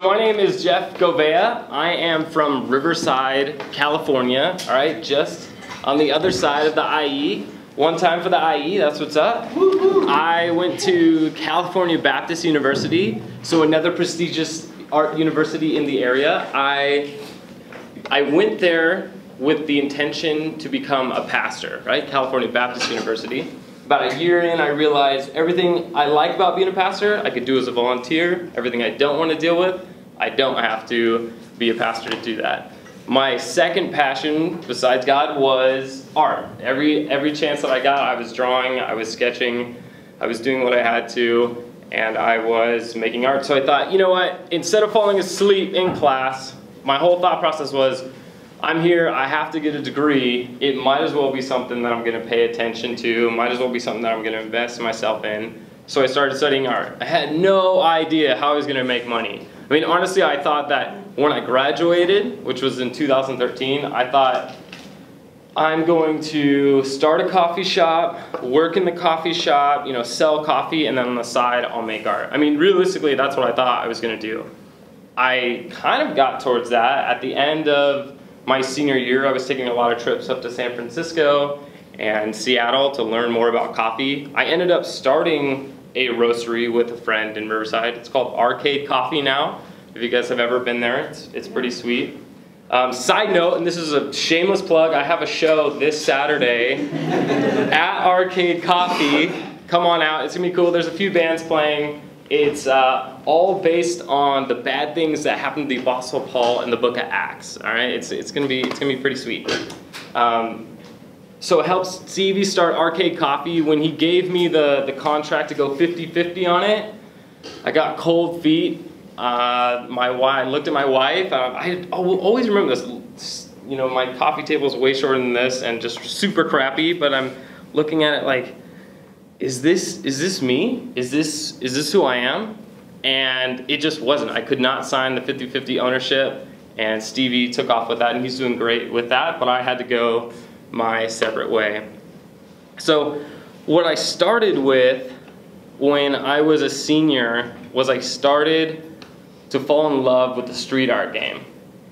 My name is Jeff Govea. I am from Riverside, California, all right, just on the other side of the IE. One time for the IE, that's what's up. I went to California Baptist University, so another prestigious art university in the area. I went there with the intention to become a pastor, right? California Baptist University. About a year in, I realized everything I like about being a pastor, I could do as a volunteer. Everything I don't want to deal with, I don't have to be a pastor to do that. My second passion, besides God, was art. Every chance that I got, I was drawing, I was sketching, I was doing what I had to, and I was making art. So I thought, you know what, instead of falling asleep in class, my whole thought process was, I'm here, I have to get a degree, it might as well be something that I'm going to pay attention to, might as well be something that I'm going to invest myself in. So I started studying art. I had no idea how I was going to make money. I mean, honestly, I thought that when I graduated, which was in 2013, I thought, I'm going to start a coffee shop, work in the coffee shop, you know, sell coffee, and then on the side, I'll make art. I mean, realistically, that's what I thought I was going to do. I kind of got towards that. At the end of my senior year, I was taking a lot of trips up to San Francisco and Seattle to learn more about coffee. I ended up starting a roastery with a friend in Riverside. It's called Arcade Coffee now. If you guys have ever been there, it's pretty sweet. Side note, and this is a shameless plug, I have a show this Saturday at Arcade Coffee. Come on out, it's gonna be cool. There's a few bands playing. It's all based on the bad things that happened to the Apostle Paul in the book of Acts. All right, it's gonna be pretty sweet. So it helps Stevie start Arcade Coffee. When he gave me the contract to go 50-50 on it, I got cold feet. I looked at my wife. I always remember this. You know, my coffee table is way shorter than this and just super crappy. But I'm looking at it like, is this me? Is this who I am? And it just wasn't. I could not sign the 50-50 ownership. And Stevie took off with that, and he's doing great with that. But I had to go my separate way. So what I started with when I was a senior was I started to fall in love with the street art game.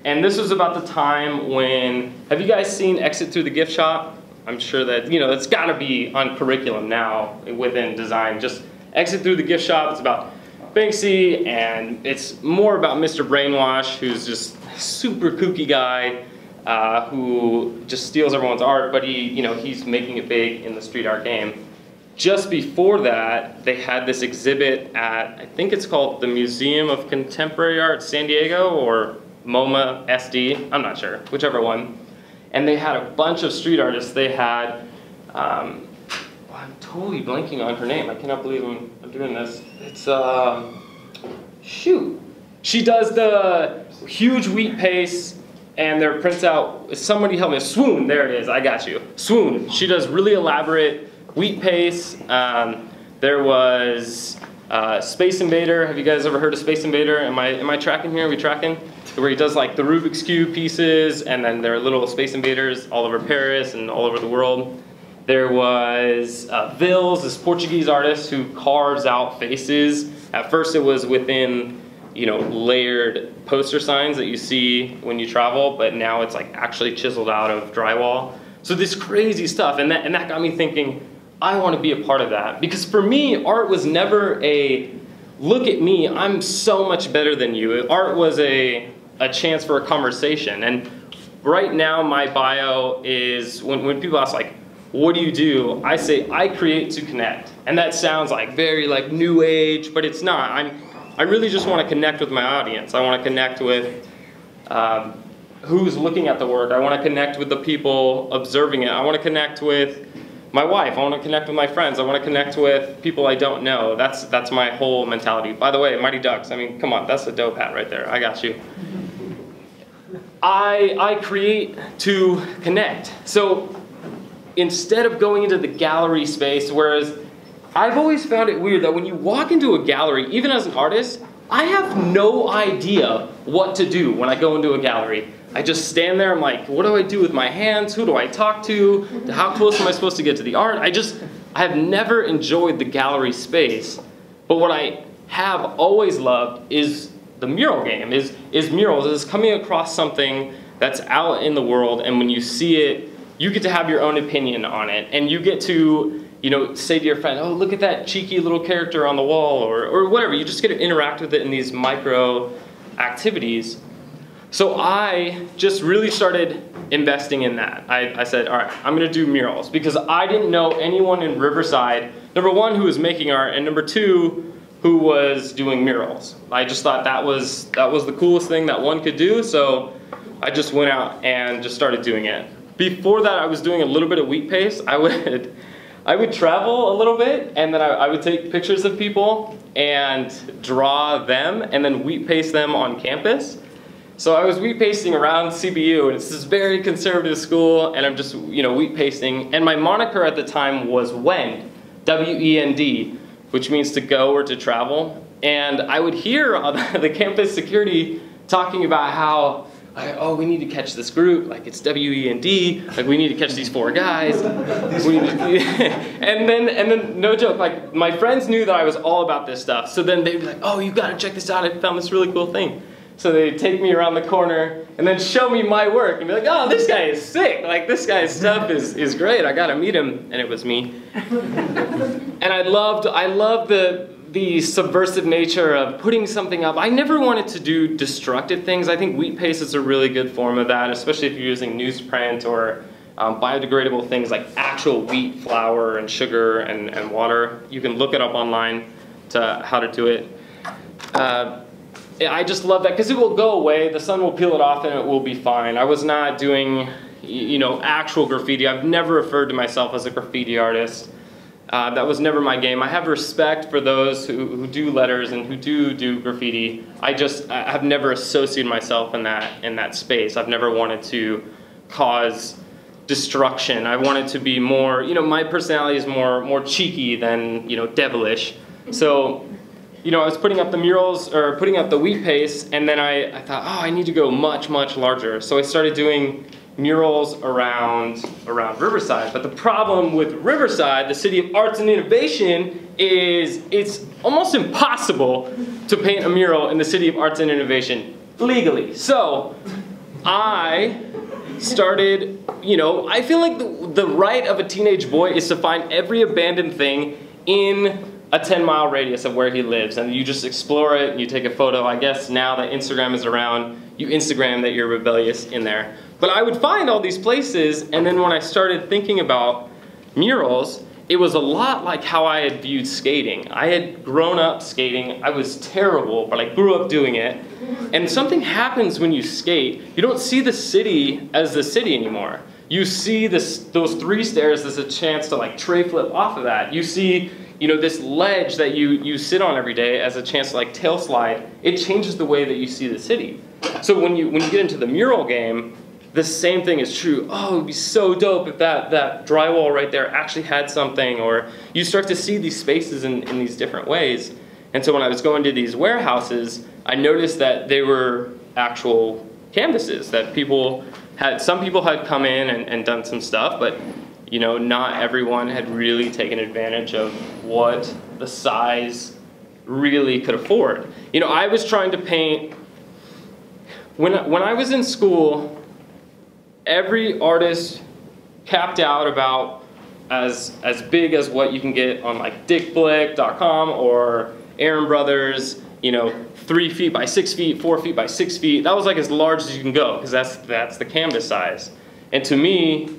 And this was about the time when, have you guys seen Exit Through the Gift Shop? I'm sure that, you know, it's gotta be on curriculum now within design. Just Exit Through the Gift Shop, it's about Banksy, and it's more about Mr. Brainwash, who's just a super kooky guy who just steals everyone's art, but he's making it big in the street art game. Just before that, they had this exhibit at, I think it's called the Museum of Contemporary Art San Diego, or MoMA SD, I'm not sure, whichever one. And they had a bunch of street artists. They had, I'm totally blanking on her name. I cannot believe I'm doing this. It's, shoot. She does the huge wheat paste, and there prints out, somebody help me, Swoon, there it is, I got you. Swoon, she does really elaborate wheat paste. There was Space Invader. Have you guys ever heard of Space Invader? Am I tracking here? Are we tracking? Where he does like the Rubik's Cube pieces, and then there are little Space Invaders all over Paris and all over the world. There was Vils, this Portuguese artist who carves out faces. At first it was within, you know, layered poster signs that you see when you travel, but now it's like actually chiseled out of drywall. So this crazy stuff, and that got me thinking, I want to be a part of that. Because for me, art was never a, look at me, I'm so much better than you. Art was a chance for a conversation. And right now my bio is, when people ask like, what do? I say, I create to connect. And that sounds like very like new age, but it's not. I really just want to connect with my audience. I want to connect with who's looking at the work. I want to connect with the people observing it. I want to connect with my wife. I want to connect with my friends. I want to connect with people I don't know. That's my whole mentality. By the way, Mighty Ducks, I mean, come on, that's a dope hat right there. I got you. I create to connect. So instead of going into the gallery space, whereas I've always found it weird that when you walk into a gallery, even as an artist, I have no idea what to do when I go into a gallery. I just stand there, I'm like, what do I do with my hands? Who do I talk to? How close am I supposed to get to the art? I have never enjoyed the gallery space. But what I have always loved is the mural game, is murals, is coming across something that's out in the world, and when you see it, you get to have your own opinion on it, and you get to, you know, say to your friend, oh, look at that cheeky little character on the wall, or whatever. You just get to interact with it in these micro activities. So I just really started investing in that. I said, all right, I'm gonna do murals, because I didn't know anyone in Riverside, number one, who was making art, and number two, who was doing murals. I just thought that was the coolest thing that one could do, so I just went out and just started doing it. Before that, I was doing a little bit of wheat paste. I would travel a little bit, and then I would take pictures of people and draw them, and then wheat paste them on campus. So I was wheat pasting around CBU, and it's this very conservative school, and I'm just, you know, wheat pasting. And my moniker at the time was WEND, W-E-N-D, which means to go or to travel. And I would hear the campus security talking about how, oh, we need to catch this group, like it's W-E-N-D, like we need to catch these 4 guys. and then, no joke, like my friends knew that I was all about this stuff, so then they'd be like, oh, you gotta check this out, I found this really cool thing. So they'd take me around the corner and then show me my work and be like, oh, this guy is sick, like this guy's stuff is great, I gotta meet him, and it was me. And I loved the subversive nature of putting something up. I never wanted to do destructive things. I think wheat paste is a really good form of that, especially if you're using newsprint or biodegradable things like actual wheat flour and sugar and water. You can look it up online to how to do it. I just love that because it will go away. The sun will peel it off and it will be fine. I was not doing, you know, actual graffiti. I've never referred to myself as a graffiti artist. That was never my game. I have respect for those who do letters and who do graffiti. I have never associated myself in that space. I've never wanted to cause destruction. I wanted to be more, you know, my personality is more cheeky than, you know, devilish. So, you know, I was putting up the murals, or putting up the wheat paste, and then I thought, oh, I need to go much, much larger. So I started doing murals around Riverside. But the problem with Riverside, the city of arts and innovation, is it's almost impossible to paint a mural in the city of arts and innovation legally. So I started, you know, I feel like the right of a teenage boy is to find every abandoned thing in a 10-mile radius of where he lives, and you just explore it and you take a photo. I guess now that Instagram is around, you Instagram that you're rebellious in there. But I would find all these places, and then when I started thinking about murals, it was a lot like how I had viewed skating. I had grown up skating. I was terrible, but I grew up doing it. And something happens when you skate. You don't see the city as the city anymore. You see those 3 stairs as a chance to like tray flip off of that. You see, you know, this ledge that you sit on every day as a chance to like tail slide. It changes the way that you see the city. So when you get into the mural game, the same thing is true. Oh, it would be so dope if that drywall right there actually had something, or you start to see these spaces in these different ways. And so when I was going to these warehouses, I noticed that they were actual canvases that some people had come in and done some stuff, but you know, not everyone had really taken advantage of what the size really could afford. You know, I was trying to paint, when I was in school, every artist capped out about as big as what you can get on like dickblick.com or Aaron Brothers, you know, 3 feet by 6 feet, 4 feet by 6 feet. That was like as large as you can go, because that's the canvas size. And to me,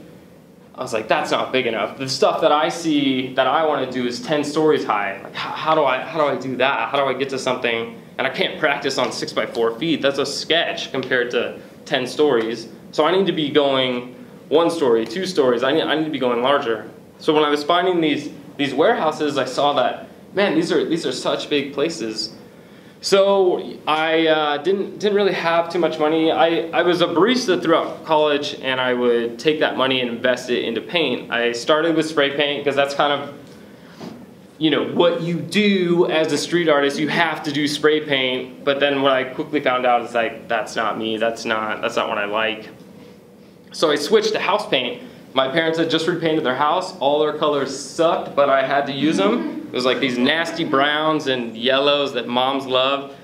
I was like, that's not big enough. The stuff that I see that I want to do is 10 stories high. Like, how do I do that? How do I get to something? And I can't practice on 6 by 4 feet. That's a sketch compared to 10 stories. So I need to be going 1 story, 2 stories. I need to be going larger. So when I was finding these warehouses, I saw that, man, these are such big places. So I didn't really have too much money. I was a barista throughout college, and I would take that money and invest it into paint. I started with spray paint because that's kind of, you know, what you do as a street artist. You have to do spray paint. But then what I quickly found out is like, that's not me. That's not what I like. So I switched to house paint. My parents had just repainted their house. All their colors sucked, but I had to use them. It was like these nasty browns and yellows that moms love.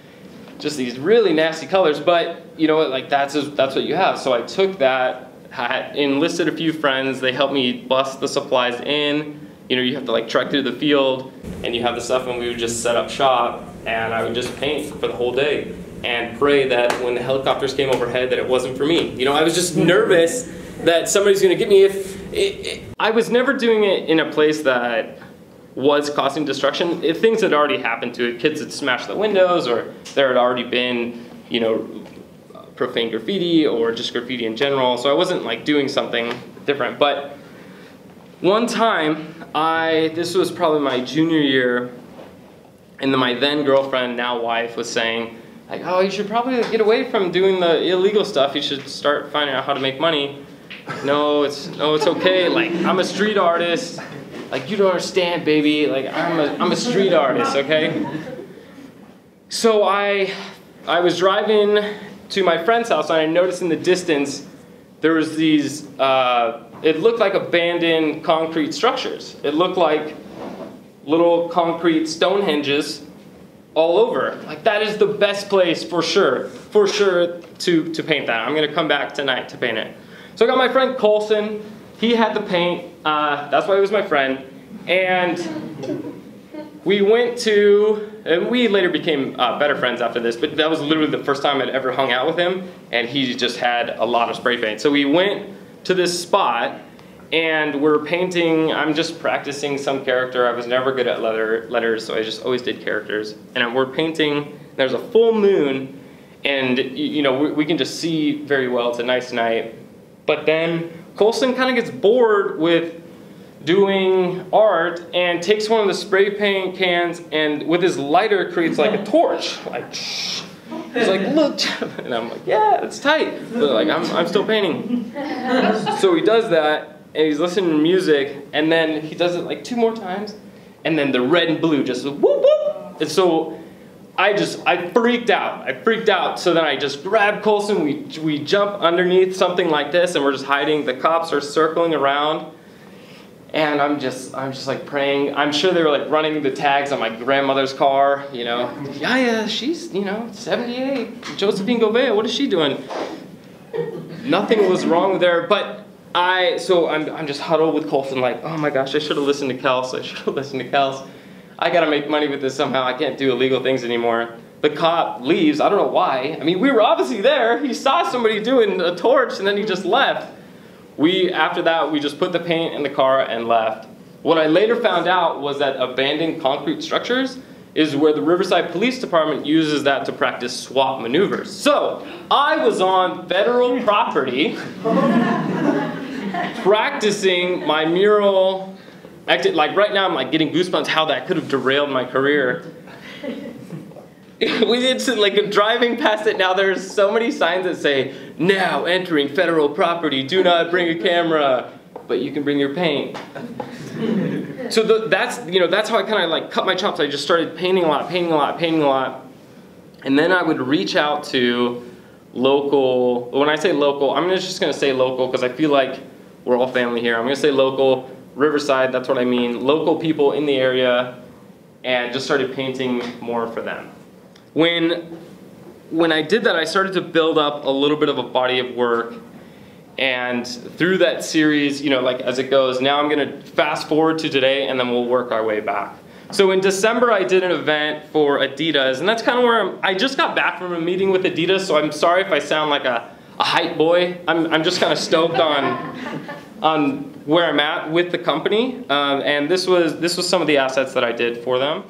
just these really nasty colors. But you know what, like that's what you have. So I took that, had enlisted a few friends. They helped me bust the supplies in. You know, you have to like trek through the field, and you have the stuff, and we would just set up shop, and I would just paint for the whole day and pray that when the helicopters came overhead that it wasn't for me. You know, I was just nervous that somebody's gonna get me I was never doing it in a place that was causing destruction. If things had already happened to it, kids had smashed the windows, or there had already been, you know, profane graffiti or just graffiti in general. So I wasn't like doing something different. But one time, this was probably my junior year, and my then girlfriend, now wife, was saying, like, oh, you should probably get away from doing the illegal stuff. You should start finding out how to make money. No, it's okay. Like, I'm a street artist. Like, you don't understand, baby. Like, I'm a street artist, okay? So I was driving to my friend's house, and I noticed in the distance there was these, it looked like abandoned concrete structures. It looked like little concrete Stonehenges all over. Like, that is the best place for sure to paint that. I'm gonna come back tonight to paint it. So I got my friend Colson. He had the paint. That's why he was my friend. And we went to, and we later became better friends after this, but that was literally the first time I'd ever hung out with him, and he just had a lot of spray paint. So we went to this spot, and we're painting. I'm just practicing some character. I was never good at letters, so I just always did characters. And we're painting, there's a full moon, and you know, we can just see very well. It's a nice night. But then Colson kind of gets bored with doing art and takes one of the spray paint cans and with his lighter creates like a torch. Like, shh. He's like, look, and I'm like, yeah, it's tight. But like, I'm still painting. So he does that, and he's listening to music, and then he does it like 2 more times, and then the red and blue just whoop whoop. And so I freaked out. So then I just grabbed Colson, we jump underneath something like this, and we're just hiding. The cops are circling around, and I'm just like praying. I'm sure they were like running the tags on my grandmother's car, you know. Yeah, she's, you know, 78, Josephine Gouveia, what is she doing? Nothing was wrong with her, but so I'm just huddled with Colson like, oh my gosh, I should have listened to Kels. I gotta make money with this somehow. I can't do illegal things anymore. The cop leaves, I don't know why. I mean, we were obviously there. He saw somebody doing a torch, and then he just left. After that, we just put the paint in the car and left. What I later found out was that abandoned concrete structures is where the Riverside Police Department uses that to practice SWAT maneuvers. So, I was on federal property practicing my mural. Like right now, I'm like getting goosebumps how that could have derailed my career. We did like driving past it. Now there's so many signs that say, now entering federal property, do not bring a camera, but you can bring your paint. So that's how I kind of like cut my chops. I just started painting a lot. And then I would reach out to local, when I say local, I'm just gonna say local because I feel like we're all family here. I'm gonna say local, Riverside, that's what I mean, local people in the area, and just started painting more for them. When I did that, I started to build up a little bit of a body of work, and through that series, you know, like as it goes, now I'm gonna fast forward to today, and then we'll work our way back. So in December, I did an event for Adidas, and that's kind of where I just got back from a meeting with Adidas, so I'm sorry if I sound like a hype boy. I'm just kind of stoked on where I'm at with the company, and this was some of the assets that I did for them.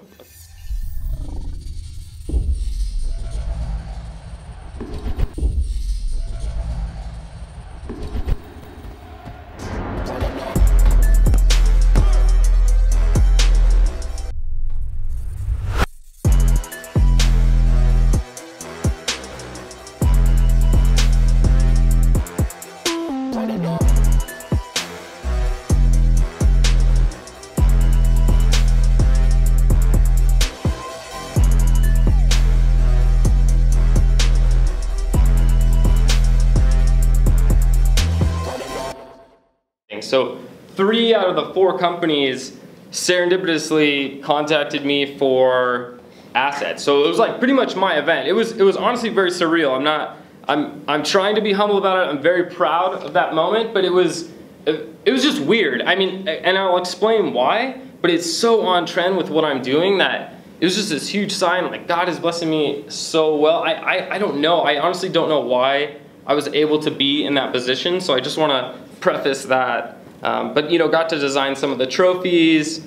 So 3 out of the 4 companies serendipitously contacted me for assets. So it was like pretty much my event. It was honestly very surreal. I'm trying to be humble about it. I'm very proud of that moment, but it was just weird. I mean, and I'll explain why, but it's so on trend with what I'm doing that it was just this huge sign, like God is blessing me so well. I don't know. I honestly don't know why I was able to be in that position. So I just want to preface that. But you know, got to design some of the trophies,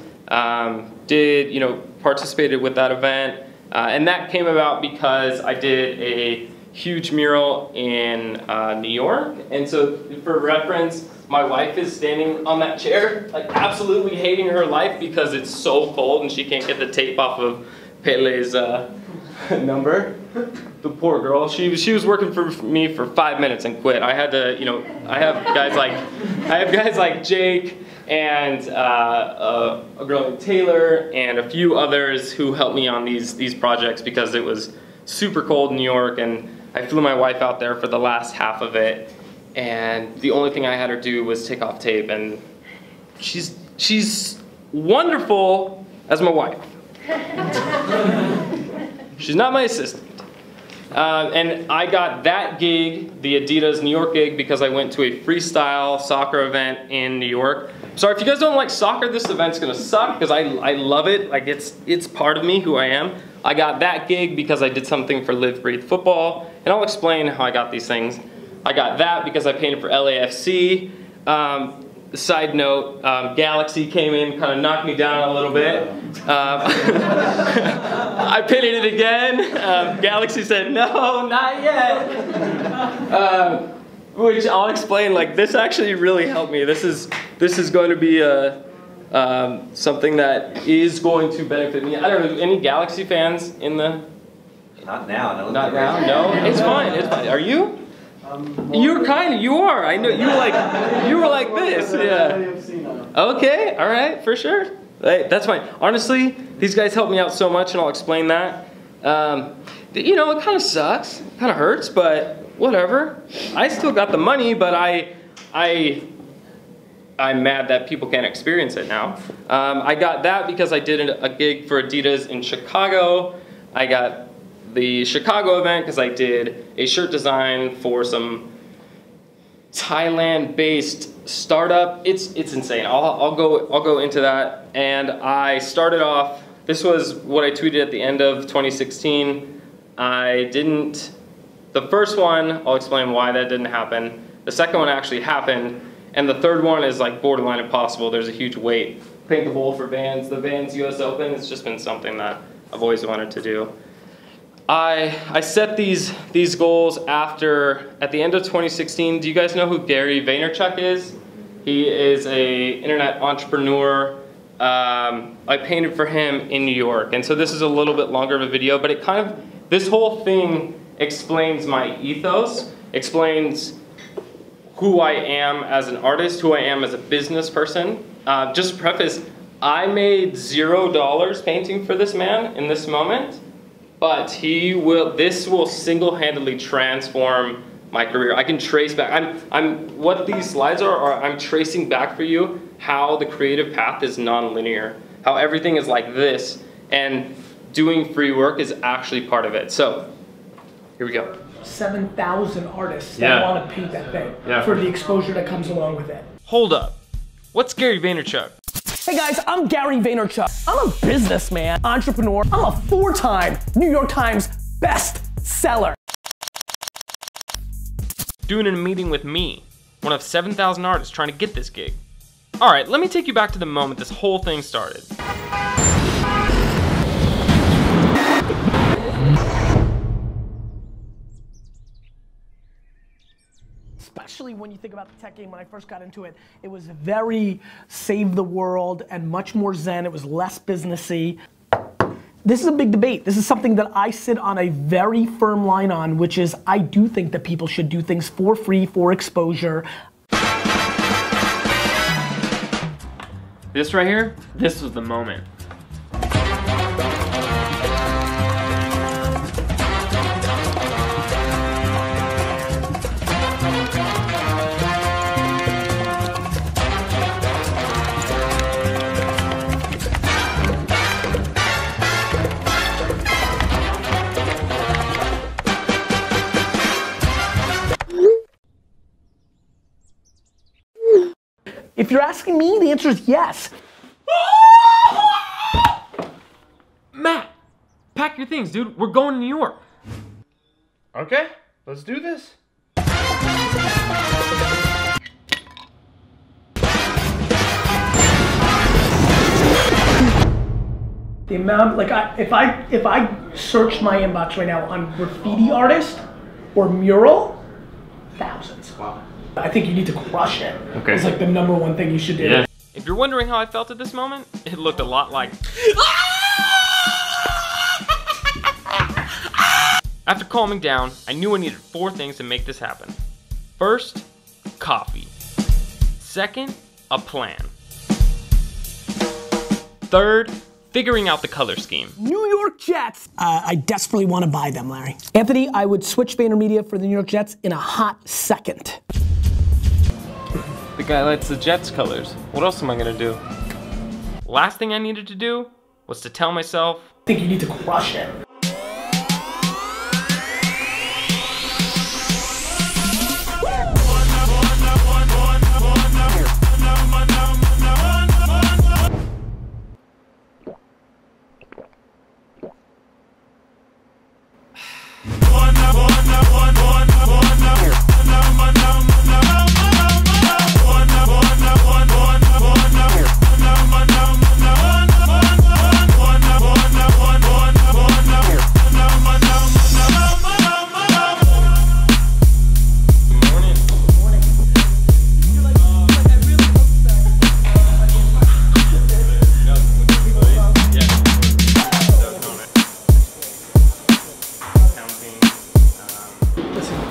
participated with that event. And that came about because I did a huge mural in New York. And so for reference, my wife is standing on that chair, like absolutely hating her life because it's so cold and she can't get the tape off of Pele's number. The poor girl. She was working for me for 5 minutes and quit. I had to, I have guys like Jake and a girl named Taylor and a few others who helped me on these projects because it was super cold in New York, and I flew my wife out there for the last half of it. And the only thing I had her do was take off tape, and she's wonderful as my wife. She's not my assistant. And I got that gig, the Adidas New York gig, because I went to a freestyle soccer event in New York. Sorry, if you guys don't like soccer, this event's gonna suck because I love it. Like it's part of me, who I am. I got that gig because I did something for Live Breathe Football, and I'll explain how I got these things. I got that because I painted for LAFC. Side note, Galaxy came in, kind of knocked me down a little bit. I painted it again. Galaxy said, no, not yet. Which I'll explain, like this actually really helped me. This is going to be something that is going to benefit me. I don't know, any Galaxy fans in the? Not now. No. Not now, no? It's fine, it's fine. Are you? You are. I know you were like this. Yeah. Okay. All right. For sure. Hey, that's fine. Honestly, these guys helped me out so much, and I'll explain that. It kind of sucks. It kind of hurts, but whatever. I still got the money, but I'm mad that people can't experience it now. I got that because I did a gig for Adidas in Chicago. I got the Chicago event because I did a shirt design for some Thailand-based startup. It's insane. I'll go into that. And I started off. This was what I tweeted at the end of 2016. The first one, I'll explain why that didn't happen. The second one actually happened, and the third one is like borderline impossible. There's a huge wait. Paint the bowl for Vans, the Vans US Open. It's just been something that I've always wanted to do. I set these goals at the end of 2016. Do you guys know who Gary Vaynerchuk is? He is a internet entrepreneur. I painted for him in New York, and so this is a little bit longer of a video, but this whole thing explains my ethos, explains who I am as an artist, who I am as a business person. Just to preface, I made $0 painting for this man in this moment. But this will single-handedly transform my career. I can trace back. What these slides I'm tracing back for you how the creative path is non-linear, how everything is like this, and doing free work is actually part of it. So, here we go. 7,000 artists that want to paint that thing for the exposure that comes along with it. Hold up. What's Gary Vaynerchuk? Hey guys, I'm Gary Vaynerchuk. I'm a businessman, entrepreneur. I'm a 4-time New York Times bestseller. Doing a meeting with me, one of 7,000 artists trying to get this gig. All right, let me take you back to the moment this whole thing started. Especially when you think about the tech game, when I first got into it, it was very save the world and much more zen. It was less businessy. This is a big debate. This is something that I sit on a very firm line on, which is I do think that people should do things for free, for exposure. This right here, this was the moment. If you're asking me, the answer is yes. Matt, pack your things, dude. We're going to New York. Okay, let's do this. The amount, like, if I search my inbox right now on graffiti artist or mural, thousands. Wow. I think you need to crush it. Okay. It's like the #1 thing you should do. Yeah. If you're wondering how I felt at this moment, it looked a lot like. After calming down, I knew I needed 4 things to make this happen. First, coffee. Second, a plan. Third, figuring out the color scheme. New York Jets. I desperately want to buy them, Larry. Anthony, I would switch VaynerMedia for the New York Jets in a hot second. The guy likes the Jets colors. What else am I gonna do? Last thing I needed to do was to tell myself, I think you need to crush it.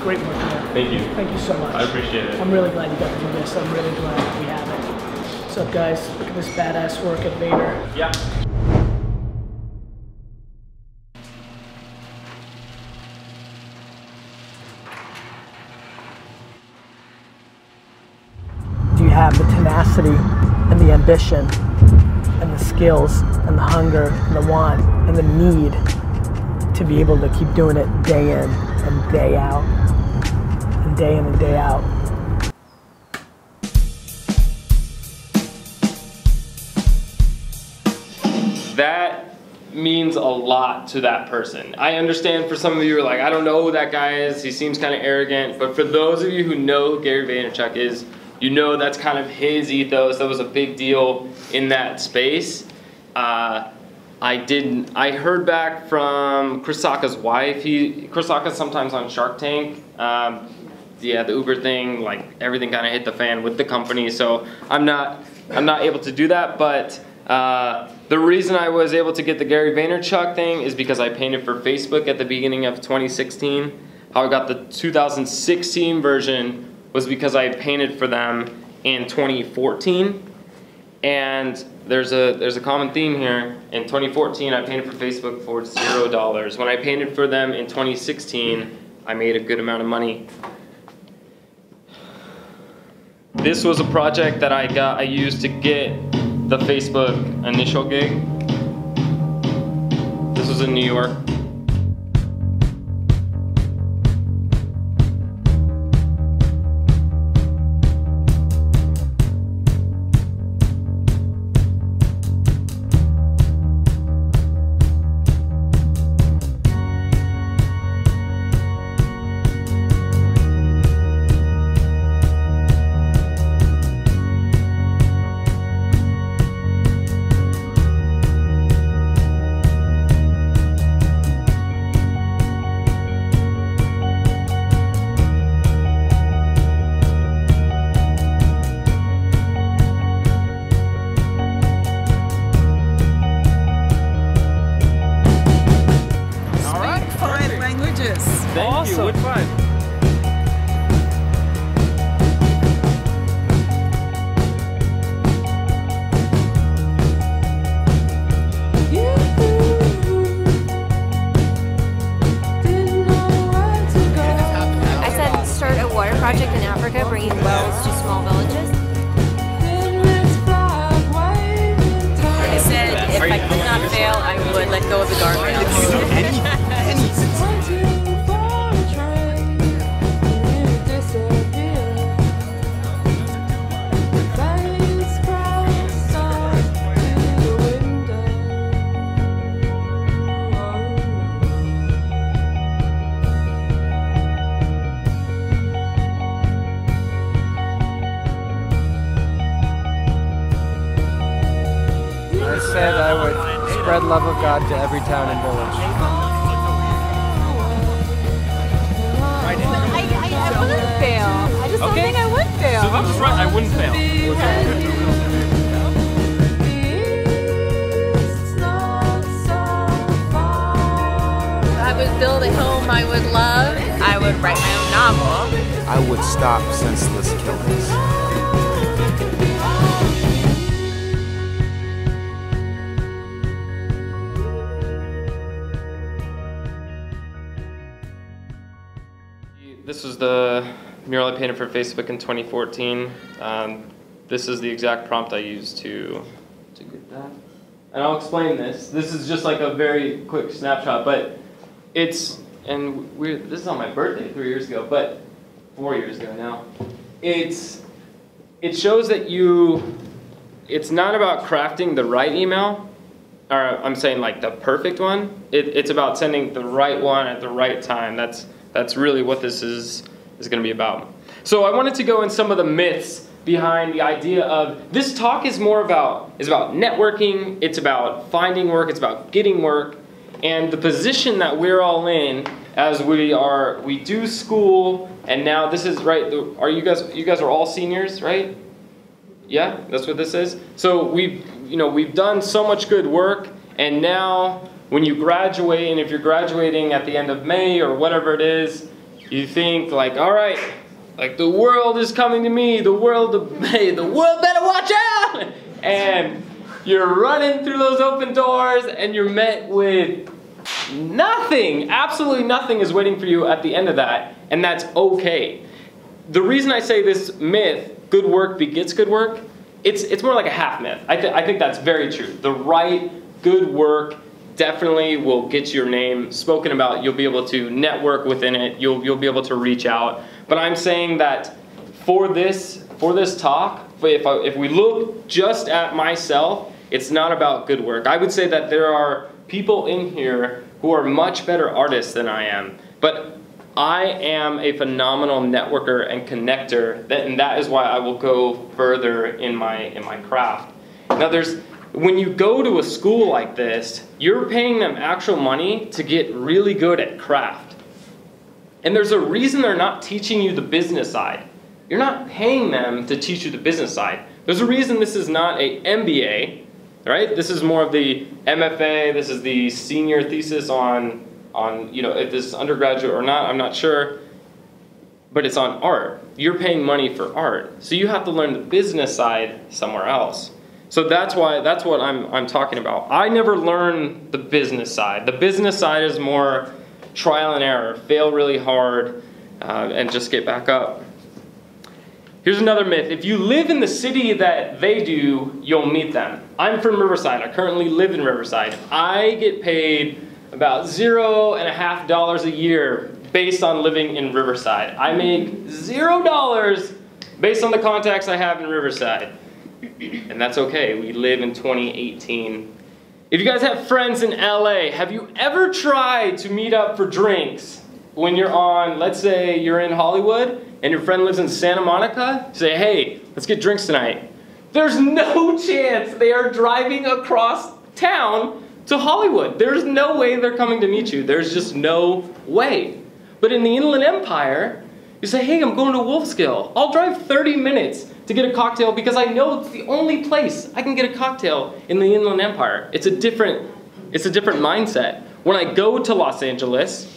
Great work, man. thank you. Thank you so much. I appreciate it. I'm really glad you got to do this. I'm really glad we have it. What's up, guys? Look at this badass work at Vayner. Yeah. Do you have the tenacity and the ambition and the skills and the hunger and the want and the need to be able to keep doing it day in and day out and day in and day out? That means a lot to that person. I understand for some of you are like, I don't know who that guy is, he seems kind of arrogant, but for those of you who know who Gary Vaynerchuk is, you know that's kind of his ethos. That was a big deal in that space. I heard back from Chris Sacca's wife. Chris Sacca's sometimes on Shark Tank. Yeah, the Uber thing, like everything kind of hit the fan with the company. So I'm not able to do that. But the reason I was able to get the Gary Vaynerchuk thing is because I painted for Facebook at the beginning of 2016. How I got the 2016 version was because I painted for them in 2014. And there's a common theme here. In 2014, I painted for Facebook for $0. When I painted for them in 2016, I made a good amount of money. This was a project that I used to get the Facebook initial gig. This was in New York. Thank you. Which one? I said start a water project in Africa, bringing wells to small villages. I said if I could not fail, I would let go of the guardrails. said I would spread love of God to every town and village. I wouldn't fail. I just don't think I would fail. So that's just right, I wouldn't fail. I would build a home I would love. I would write my own novel. I would stop senseless killings. This was the mural I painted for Facebook in 2014. This is the exact prompt I used to get that. And I'll explain this. This is just like a very quick snapshot, but this is on my birthday 3 years ago, but 4 years ago now. It shows that it's not about crafting the right email, or I'm saying like the perfect one. It's about sending the right one at the right time. That's really what this is going to be about. So I wanted to go in some of the myths behind the idea of this talk is about networking, it's about finding work, it's about getting work, and the position that we're all in as we do school, and now this is right. You guys are all seniors, right? Yeah, that's what this is. So we've done so much good work, and now when you graduate, and if you're graduating at the end of May or whatever it is, you think like, all right, like the world is coming to me, the world better watch out! And you're running through those open doors and you're met with nothing, absolutely nothing is waiting for you at the end of that, and that's okay. The reason I say this myth, good work begets good work, it's more like a half myth. I think that's very true. The right, good work definitely will get your name spoken about. You'll be able to network within it. You'll be able to reach out. But I'm saying that for this talk, if we look just at myself, it's not about good work. I would say that there are people in here who are much better artists than I am. But I am a phenomenal networker and connector, and that is why I will go further in my craft. Now when you go to a school like this, you're paying them actual money to get really good at craft. And there's a reason they're not teaching you the business side. You're not paying them to teach you the business side. There's a reason this is not a MBA, right? This is more of the MFA, this is the senior thesis on if this is undergraduate or not, I'm not sure. But it's on art. You're paying money for art. So you have to learn the business side somewhere else. So that's what I'm talking about. I never learned the business side. The business side is more trial and error. Fail really hard and just get back up. Here's another myth. If you live in the city that they do, you'll meet them. I'm from Riverside. I currently live in Riverside. I get paid about $0.50 a year based on living in Riverside. I make $0 based on the contacts I have in Riverside. And that's okay, we live in 2018. If you guys have friends in LA, have you ever tried to meet up for drinks when you're on, let's say you're in Hollywood and your friend lives in Santa Monica? You say, hey, let's get drinks tonight. There's no chance they are driving across town to Hollywood. There's no way they're coming to meet you. There's just no way. But in the Inland Empire, you say, hey, I'm going to Wolfskill. I'll drive 30 minutes to get a cocktail because I know it's the only place I can get a cocktail in the Inland Empire. It's a different mindset. When I go to Los Angeles,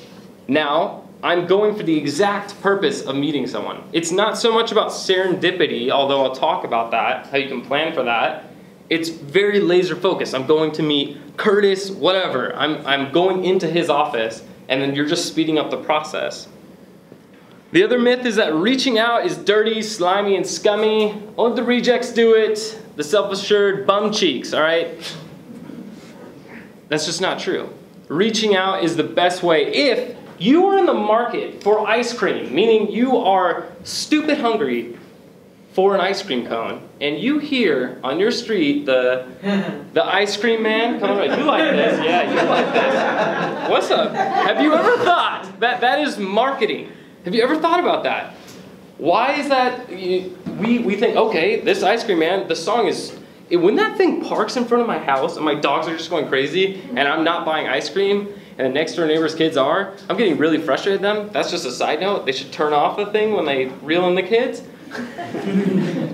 now I'm going for the exact purpose of meeting someone. It's not so much about serendipity, although I'll talk about that, how you can plan for that. It's very laser focused. I'm going to meet Curtis, whatever. I'm going into his office, and then you're just speeding up the process. The other myth is that reaching out is dirty, slimy, and scummy. Only the rejects do it. The self-assured bum cheeks, all right? That's just not true. Reaching out is the best way if you are in the market for ice cream, meaning you are stupid hungry for an ice cream cone, and you hear on your street the ice cream man coming around. You like this, yeah, you like this. What's up? Have you ever thought that is marketing? Have you ever thought about that? Why is that? We think, okay, this ice cream man, the song is when that thing parks in front of my house and my dogs are just going crazy and I'm not buying ice cream and the next door neighbor's kids are, I'm getting really frustrated with them. That's just a side note. They should turn off the thing when they reel in the kids.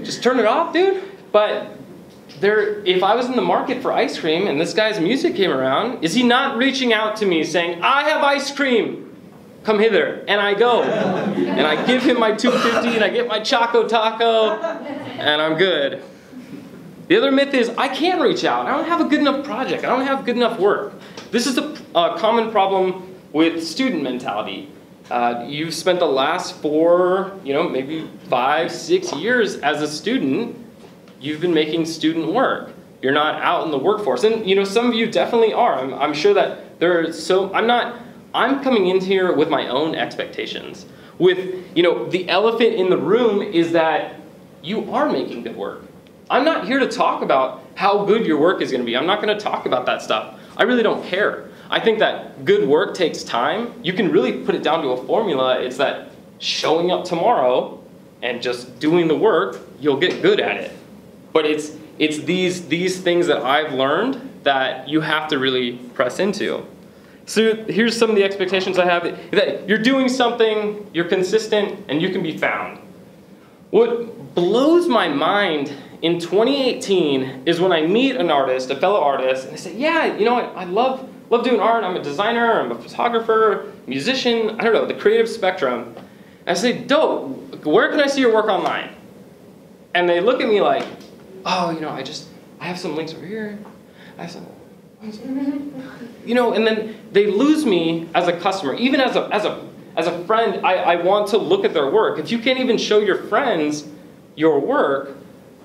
Just turn it off, dude. But if I was in the market for ice cream and this guy's music came around, is he not reaching out to me saying, I have ice cream, come hither? And I go, and I give him my $2.50 and I get my Choco Taco, and I'm good. The other myth is I can't reach out. I don't have a good enough project. I don't have good enough work. This is a common problem with student mentality. You've spent the last 4, maybe 5, 6 years as a student. You've been making student work. You're not out in the workforce. And some of you definitely are. I'm sure that I'm coming in here with my own expectations. With, the elephant in the room is that you are making good work. I'm not here to talk about how good your work is going to be. I'm not going to talk about that stuff. I really don't care. I think that good work takes time. You can really put it down to a formula. It's that showing up tomorrow and just doing the work, you'll get good at it. But it's these things that I've learned that you have to really press into. So here's some of the expectations I have. That you're doing something, you're consistent, and you can be found. What blows my mind in 2018 is when I meet an artist, a fellow artist, and they say, yeah, I love doing art. I'm a designer, I'm a photographer, musician, I don't know, the creative spectrum. And I say, dope, where can I see your work online? And they look at me like, oh, I have some links over here. I have some, and then they lose me as a customer. Even as a friend, I want to look at their work. If you can't even show your friends your work,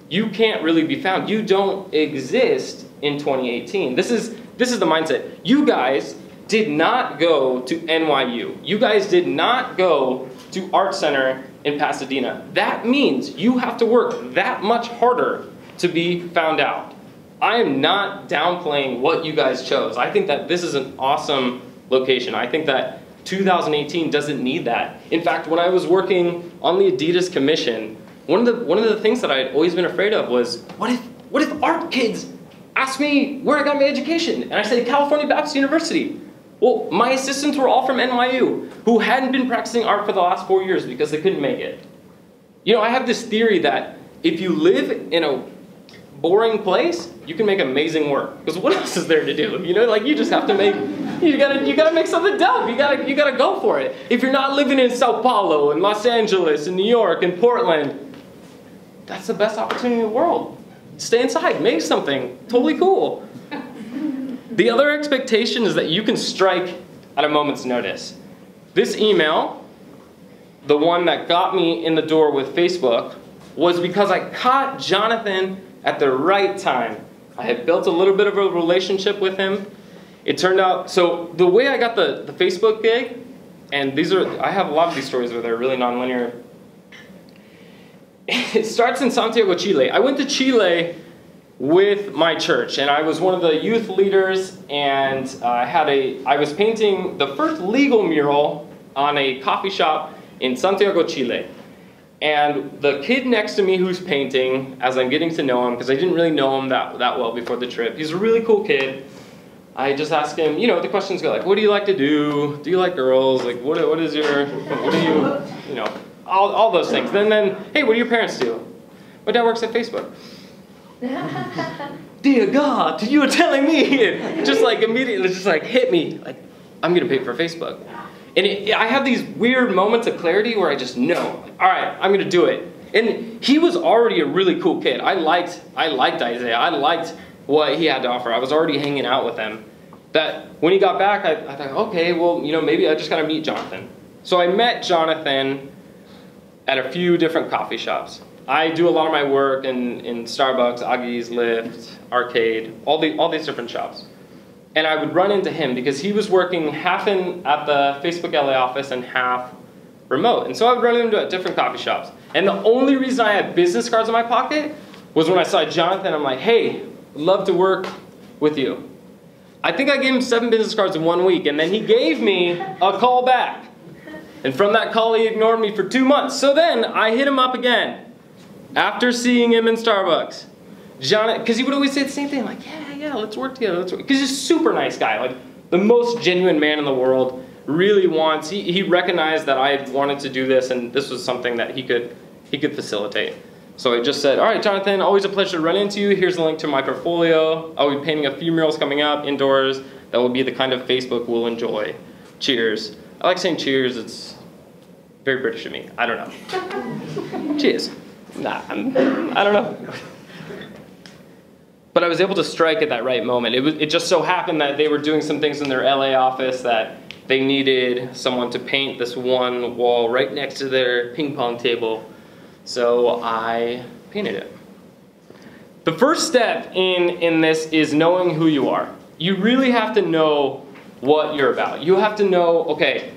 you can't really be found. You don't exist in 2018. This is the mindset. You guys did not go to NYU. You guys did not go to Art Center in Pasadena. That means you have to work that much harder to be found out. I am not downplaying what you guys chose. I think that this is an awesome location. I think that 2018 doesn't need that. In fact, when I was working on the Adidas commission, one of the things that I had always been afraid of was, what if art kids ask me where I got my education? And I said, California Baptist University. Well, my assistants were all from NYU who hadn't been practicing art for the last 4 years because they couldn't make it. I have this theory that if you live in a boring place, you can make amazing work. Because what else is there to do? You just have to make, you gotta make something dope. You gotta go for it. If you're not living in Sao Paulo and Los Angeles and New York and Portland, that's the best opportunity in the world. Stay inside, make something totally cool. The other expectation is that you can strike at a moment's notice. This email, the one that got me in the door with Facebook, was because I caught Jonathan at the right time. I had built a little bit of a relationship with him. It turned out, so the way I got the Facebook gig, and I have a lot of these stories where they're really nonlinear. It starts in Santiago, Chile. I went to Chile with my church, and I was one of the youth leaders, and I was painting the first legal mural on a coffee shop in Santiago, Chile. And the kid next to me who's painting, as I'm getting to know him, because I didn't really know him that well before the trip, he's a really cool kid. I just ask him, the questions go like, what do you like to do? Do you like girls? Like, what do you, all those things. Then, hey, what do your parents do? My dad works at Facebook. Dear God, you were telling me. Just like immediately, just like hit me. Like, I'm gonna pay for Facebook. And I have these weird moments of clarity where I just know, all right, I'm gonna do it. And he was already a really cool kid. I liked Isaiah. I liked what he had to offer. I was already hanging out with him. That when he got back, I thought, okay, well, maybe I just gotta meet Jonathan. So I met Jonathan at a few different coffee shops. I do a lot of my work in Starbucks, Augie's, Lyft, Arcade, all these different shops. And I would run into him because he was working half at the Facebook LA office and half remote. And so I would run into him at different coffee shops. And the only reason I had business cards in my pocket was when I saw Jonathan. I'm like, hey, I'd love to work with you. I think I gave him 7 business cards in 1 week, and then he gave me a call back. And from that call, he ignored me for 2 months. So then I hit him up again after seeing him in Starbucks. John, because he would always say the same thing, like, yeah, let's work together, because he's a super nice guy, like the most genuine man in the world. Really wants, he recognized that I wanted to do this, and this was something that he could facilitate. So I just said, all right, Jonathan, always a pleasure to run into you. Here's the link to my portfolio. I'll be painting a few murals coming up indoors that will be the kind of Facebook we'll enjoy. Cheers. I like saying cheers. It's very British of me. I don't know. Cheers. Nah, I don't know. But I was able to strike at that right moment. It just so happened that they were doing some things in their LA office that they needed someone to paint this one wall right next to their ping pong table. So I painted it. The first step in this is knowing who you are. You really have to know what you're about. You have to know, okay,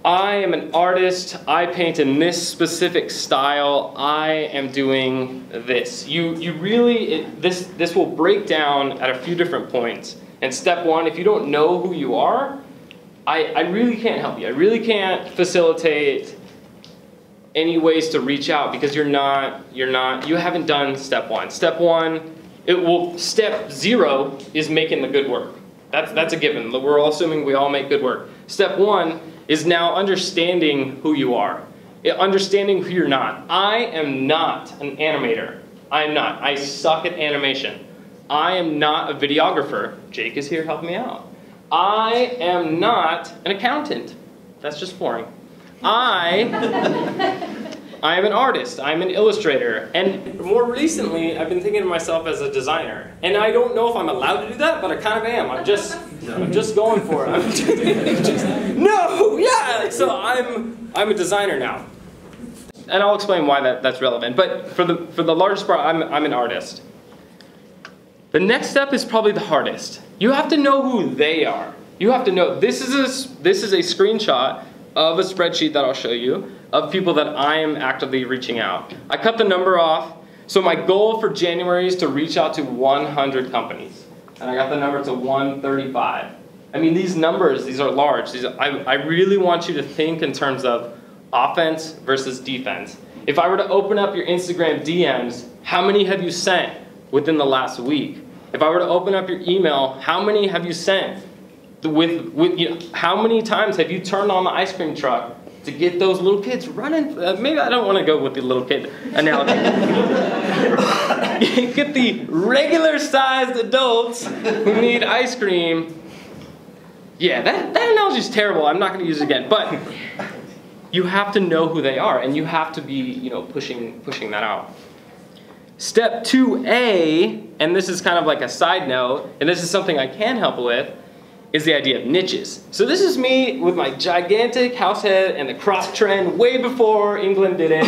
I am an artist, I paint in this specific style, I am doing this. You really, this will break down at a few different points. And step one, if you don't know who you are, I really can't help you. I really can't facilitate any ways to reach out because you haven't done step one. Step one, step zero is making the good work. That's a given. We're all assuming we all make good work. Step one is now understanding who you are. Understanding who you're not. I am not an animator. I am not. I suck at animation. I am not a videographer. Jake is here helping me out. I am not an accountant. That's just boring. I am an artist. I'm an illustrator. And more recently, I've been thinking of myself as a designer. And I don't know if I'm allowed to do that, but I kind of am. I'm just going for it. No, yeah. So I'm a designer now. And I'll explain why that's relevant. But for the largest part, I'm an artist. The next step is probably the hardest. You have to know who they are. You have to know, this is a screenshot of a spreadsheet that I'll show you of people that I am actively reaching out. I cut the number off. So my goal for January is to reach out to 100 companies. And I got the number to 135. I mean, these numbers, these are large. I really want you to think in terms of offense versus defense. If I were to open up your Instagram DMs, how many have you sent within the last week? If I were to open up your email, how many have you sent? How many times have you turned on the ice cream truck to get those little kids running? Maybe I don't want to go with the little kid analogy. Get the regular sized adults who need ice cream. Yeah, that analogy is terrible. I'm not going to use it again. But you have to know who they are, and you have to be, pushing that out. Step 2A, and this is kind of like a side note, and this is something I can help with, is the idea of niches. So this is me with my gigantic house head and the crop trend way before England did it,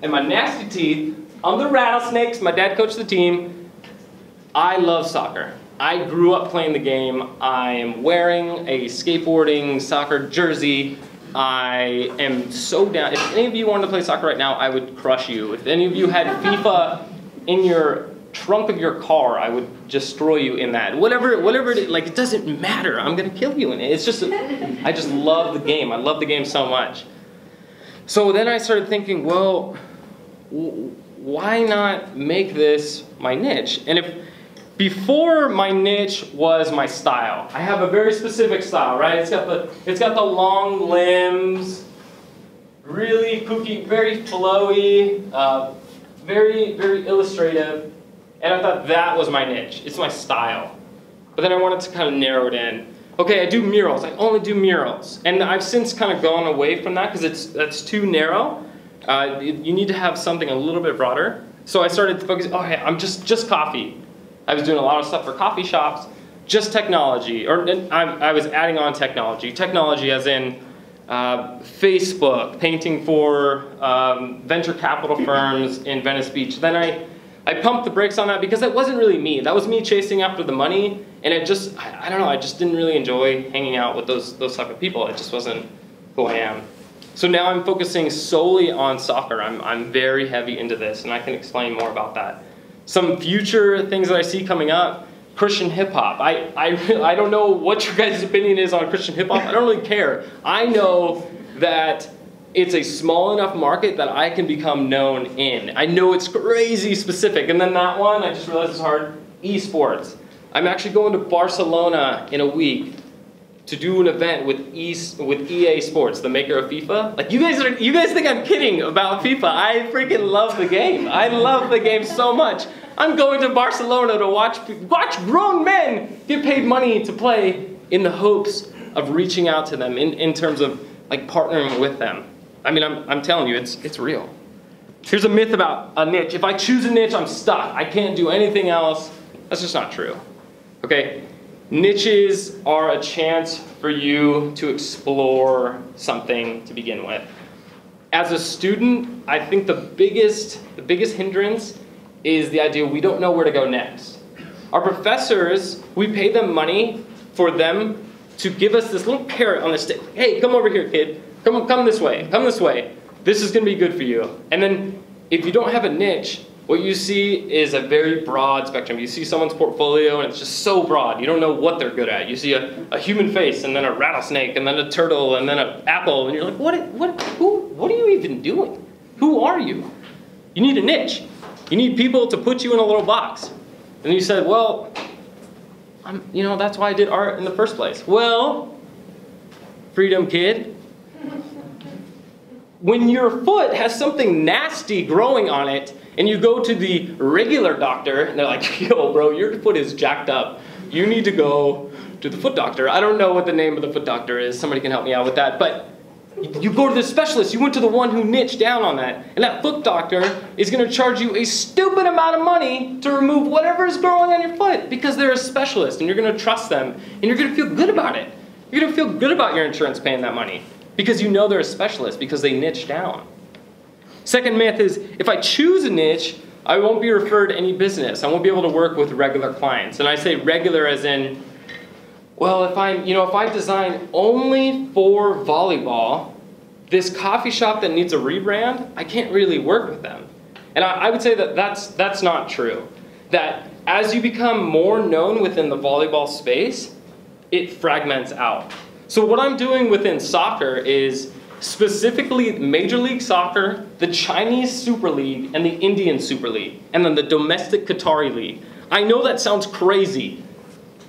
and my nasty teeth. I'm the Rattlesnakes. My dad coached the team. I love soccer. I grew up playing the game. I am wearing a skateboarding soccer jersey. I am so down. If any of you wanted to play soccer right now, I would crush you. If any of you had FIFA in your trunk of your car, I would destroy you in that. Whatever it is, like, it doesn't matter. I'm gonna kill you in it. It's just, I just love the game. I love the game so much. So then I started thinking, well, why not make this my niche? And before my niche was my style. I have a very specific style, right? It's got the long limbs, really kooky, very flowy, very, very illustrative. And I thought that was my niche. It's my style. But then I wanted to kind of narrow it in. Okay, I do murals. I only do murals. And I've since kind of gone away from that because that's too narrow. You need to have something a little bit broader. So I started to focus, okay, I'm just coffee. I was doing a lot of stuff for coffee shops, just technology, I was adding on technology. Technology as in Facebook, painting for venture capital firms in Venice Beach. Then I pumped the brakes on that because that wasn't really me. That was me chasing after the money, and it just, I don't know, I just didn't really enjoy hanging out with those type of people. It just wasn't who I am. So now I'm focusing solely on soccer. I'm very heavy into this, and I can explain more about that. Some future things that I see coming up, Christian hip hop. I don't know what your guys' opinion is on Christian hip hop. I don't really care. I know that it's a small enough market that I can become known in. I know it's crazy specific. And then that one, I just realized it's hard, esports. I'm actually going to Barcelona in a week to do an event with EA Sports, the maker of FIFA. Like, you guys think I'm kidding about FIFA. I freaking love the game. I love the game so much. I'm going to Barcelona to watch grown men get paid money to play in the hopes of reaching out to them in terms of like partnering with them. I mean, I'm telling you, it's real. Here's a myth about a niche. If I choose a niche, I'm stuck. I can't do anything else. That's just not true. Okay? Niches are a chance for you to explore something to begin with. As a student, I think the biggest hindrance is the idea we don't know where to go next. Our professors, we pay them money for them to give us this little carrot on the stick. Hey, come over here, kid. Come this way. Come this way. This is going to be good for you. And then if you don't have a niche, what you see is a very broad spectrum. You see someone's portfolio and it's just so broad. You don't know what they're good at. You see a human face and then a rattlesnake and then a turtle and then an apple and you're like, what are you even doing? Who are you? You need a niche. You need people to put you in a little box. And you said, well, that's why I did art in the first place. Well, freedom, kid. When your foot has something nasty growing on it, and you go to the regular doctor, and they're like, yo, bro, your foot is jacked up. You need to go to the foot doctor. I don't know what the name of the foot doctor is. Somebody can help me out with that. But you go to the specialist. You went to the one who niched down on that. And that foot doctor is going to charge you a stupid amount of money to remove whatever is growing on your foot because they're a specialist, and you're going to trust them, and you're going to feel good about it. You're going to feel good about your insurance paying that money because you know they're a specialist because they niche down. Second myth is, if I choose a niche, I won't be referred to any business. I won't be able to work with regular clients. And I say regular as in, well, if I design only for volleyball, this coffee shop that needs a rebrand, I can't really work with them. And I would say that that's not true. That as you become more known within the volleyball space, it fragments out. So what I'm doing within soccer is specifically Major League Soccer, the Chinese Super League, and the Indian Super League, and then the domestic Qatari League. I know that sounds crazy,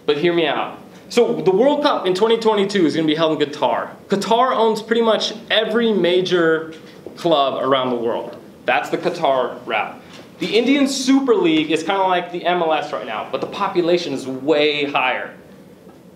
but hear me out. So the World Cup in 2022 is going to be held in Qatar. Qatar owns pretty much every major club around the world. That's the Qatar route. The Indian Super League is kind of like the MLS right now, but the population is way higher.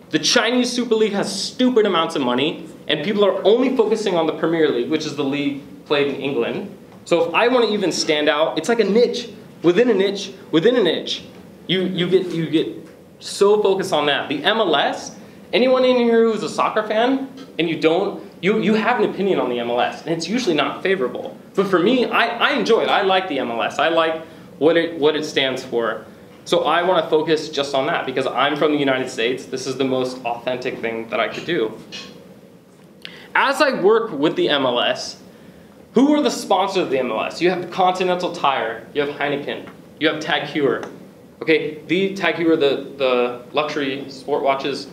The Chinese Super League has stupid amounts of money, and people are only focusing on the Premier League, which is the league played in England. So if I want to even stand out, it's like a niche within a niche within a niche. You get so focused on that. The MLS, anyone in here who's a soccer fan, and you have an opinion on the MLS, and it's usually not favorable. But for me, I enjoy it. I like the MLS. I like what it stands for. So I want to focus just on that because I'm from the United States. This is the most authentic thing that I could do. As I work with the MLS, who are the sponsors of the MLS? You have Continental Tire, you have Heineken, you have TAG Heuer. Okay, the TAG Heuer, the luxury sport watches,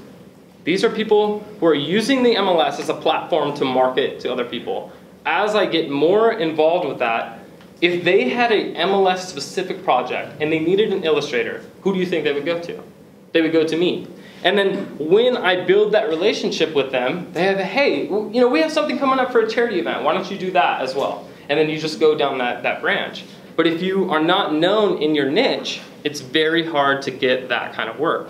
these are people who are using the MLS as a platform to market to other people. As I get more involved with that, if they had a MLS specific project and they needed an illustrator, who do you think they would go to? They would go to me. And then when I build that relationship with them, they have, hey, we have something coming up for a charity event. Why don't you do that as well? And then you just go down that branch. But if you are not known in your niche, it's very hard to get that kind of work.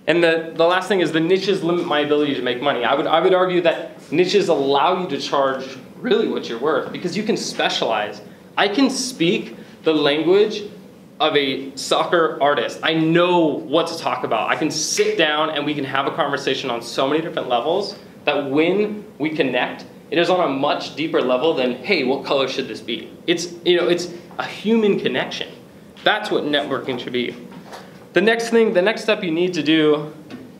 And the last thing is the niches limit my ability to make money. I would argue that niches allow you to charge really what you're worth because you can specialize. I can speak the language of a soccer artist. I know what to talk about. I can sit down and we can have a conversation on so many different levels that when we connect, it is on a much deeper level than, hey, what color should this be? It's a human connection. That's what networking should be. The next step you need to do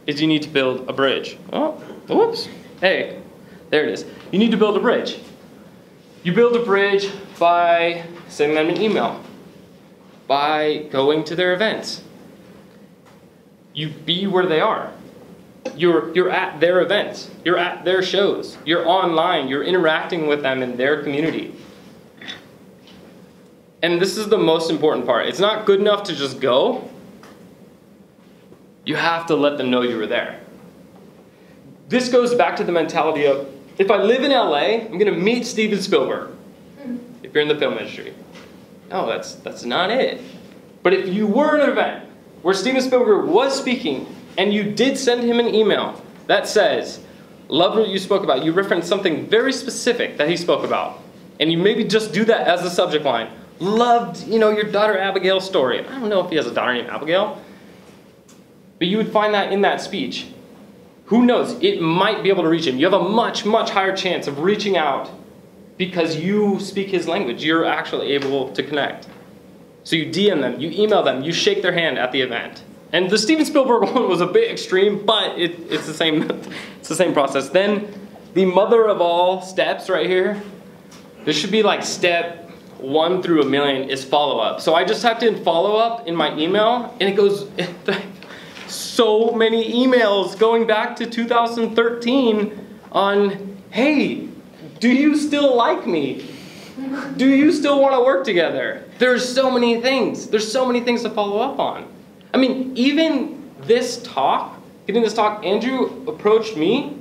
is you need to build a bridge. Oh, whoops. Hey, there it is. You need to build a bridge. You build a bridge by sending them an email, by going to their events. You be where they are. You're at their events. You're at their shows. You're online. You're interacting with them in their community. And this is the most important part. It's not good enough to just go. You have to let them know you were there. This goes back to the mentality of, if I live in LA, I'm going to meet Steven Spielberg. If you're in the film industry. No, that's not it. But if you were at an event where Steven Spielberg was speaking and you did send him an email that says, love what you spoke about, you referenced something very specific that he spoke about, and you maybe just do that as the subject line. Loved, your daughter Abigail's story. I don't know if he has a daughter named Abigail, but you would find that in that speech. Who knows? It might be able to reach him. You have a much, much higher chance of reaching out because you speak his language. You're actually able to connect. So you DM them, you email them, you shake their hand at the event. And the Steven Spielberg one was a bit extreme, but it's the same. It's the same process. Then the mother of all steps right here. This should be like step 1 through 1,000,000 is follow up. So I just typed in follow up in my email, and it goes. So many emails going back to 2013 on, hey, do you still like me? Do you still want to work together? There's so many things. There's so many things to follow up on. I mean, even this talk, getting this talk, Andrew approached me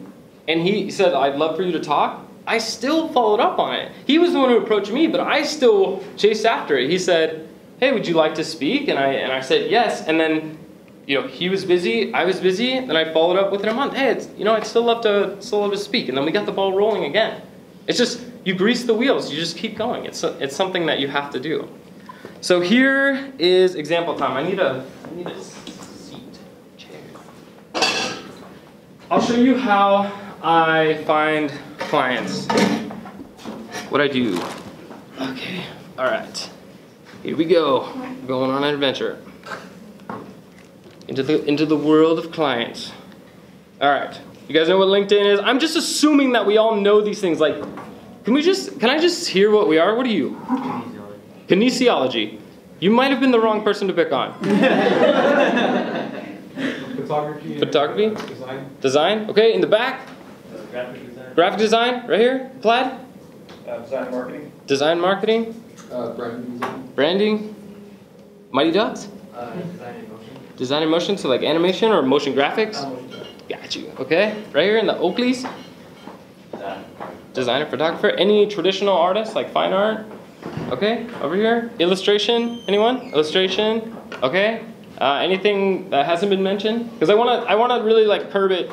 and he said, I'd love for you to talk. I still followed up on it. He was the one who approached me, but I still chased after it. He said, hey, would you like to speak? And I said yes. And then he was busy, I was busy, then I followed up within a month. Hey, I'd still love to speak, and then we got the ball rolling again. It's just you grease the wheels, you just keep going. It's something that you have to do. So here is example time. I need a seat, chair. I'll show you how I find clients. What I do. Okay, all right. Here we go. Going on an adventure. Into the world of clients. All right, you guys know what LinkedIn is? I'm just assuming that we all know these things. Like, can I just hear what we are? What are you? Kinesiology. You might have been the wrong person to pick on. Photography. Design. Okay, in the back. Graphic design. Graphic design, right here. Plaid. Design marketing. Design marketing. Branding design. Branding. Mighty Ducks. Design and motion. Design and motion, so like animation or motion graphics? Motion. Got you, okay. Right here in the Oakleys. Designer, photographer. Any traditional artists, like fine art? Okay, over here. Illustration, anyone? Illustration, okay. Anything that hasn't been mentioned? Because I wanna really like curb it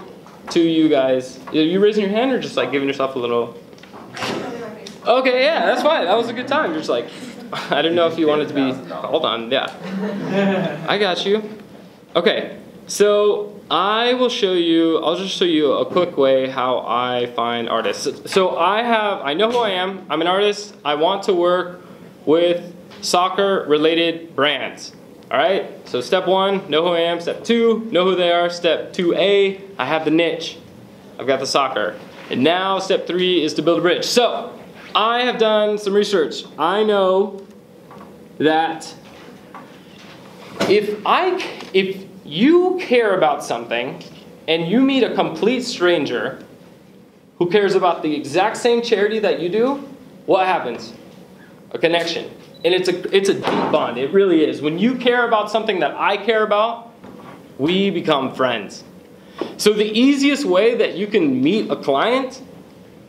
to you guys. Are you raising your hand or just like giving yourself a little? Okay, yeah, that's fine. That was a good time. Just like, I didn't know if you wanted to be called on. Yeah, I got you. Okay, so I'll just show you a quick way how I find artists. So I know who I am. I'm an artist. I want to work with soccer-related brands. All right, so step 1, know who I am. Step 2, know who they are. Step 2A, I have the niche. I've got the soccer. And now step 3 is to build a bridge. So I have done some research. I know that if you care about something and you meet a complete stranger who cares about the exact same charity that you do, what happens? A connection. And it's a deep bond. It really is. When you care about something that I care about, we become friends. So the easiest way that you can meet a client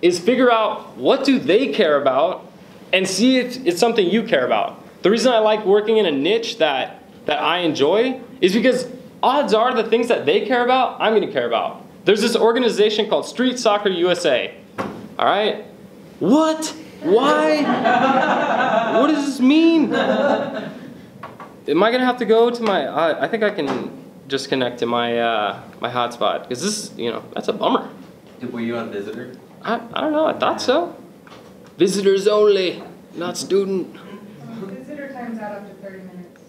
is figure out what do they care about and see if it's something you care about. The reason I like working in a niche that I enjoy is because odds are the things that they care about, I'm going to care about. There's this organization called Street Soccer USA. All right? What? Why? What does this mean? Am I going to have to go to my... I think I can just connect to my my hotspot because this, that's a bummer. Were you on Visitor? I don't know. I thought so. Visitors only, not student. Visitor times out after 30 minutes.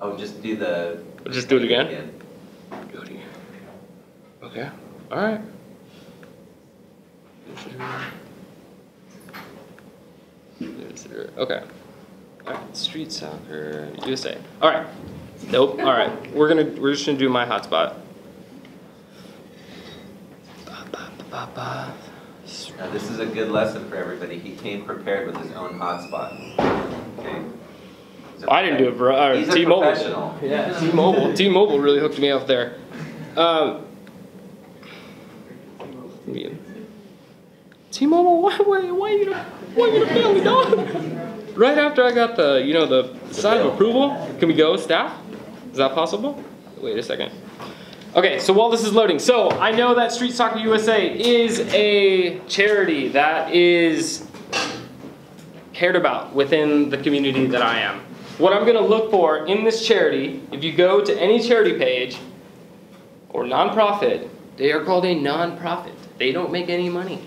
Oh, just do the... Just do it again? Do it again. Okay. All right. Visitor. Okay. All right. Street Soccer USA. All right. Nope. All right. We're just gonna do my hotspot. Now, this is a good lesson for everybody. He came prepared with his own hotspot. Okay. I didn't do it, bro. He's a T-Mobile. professional. Yeah, T-Mobile. T-Mobile really hooked me up there. T-Mobile, why you gonna fail me, dog? Right after I got the, the sign of approval, can we go, staff? Is that possible? Wait a second. Okay, so while this is loading, so I know that Street Soccer USA is a charity that is cared about within the community that I am. What I'm gonna look for in this charity, if you go to any charity page or nonprofit, they are called a nonprofit. They don't make any money.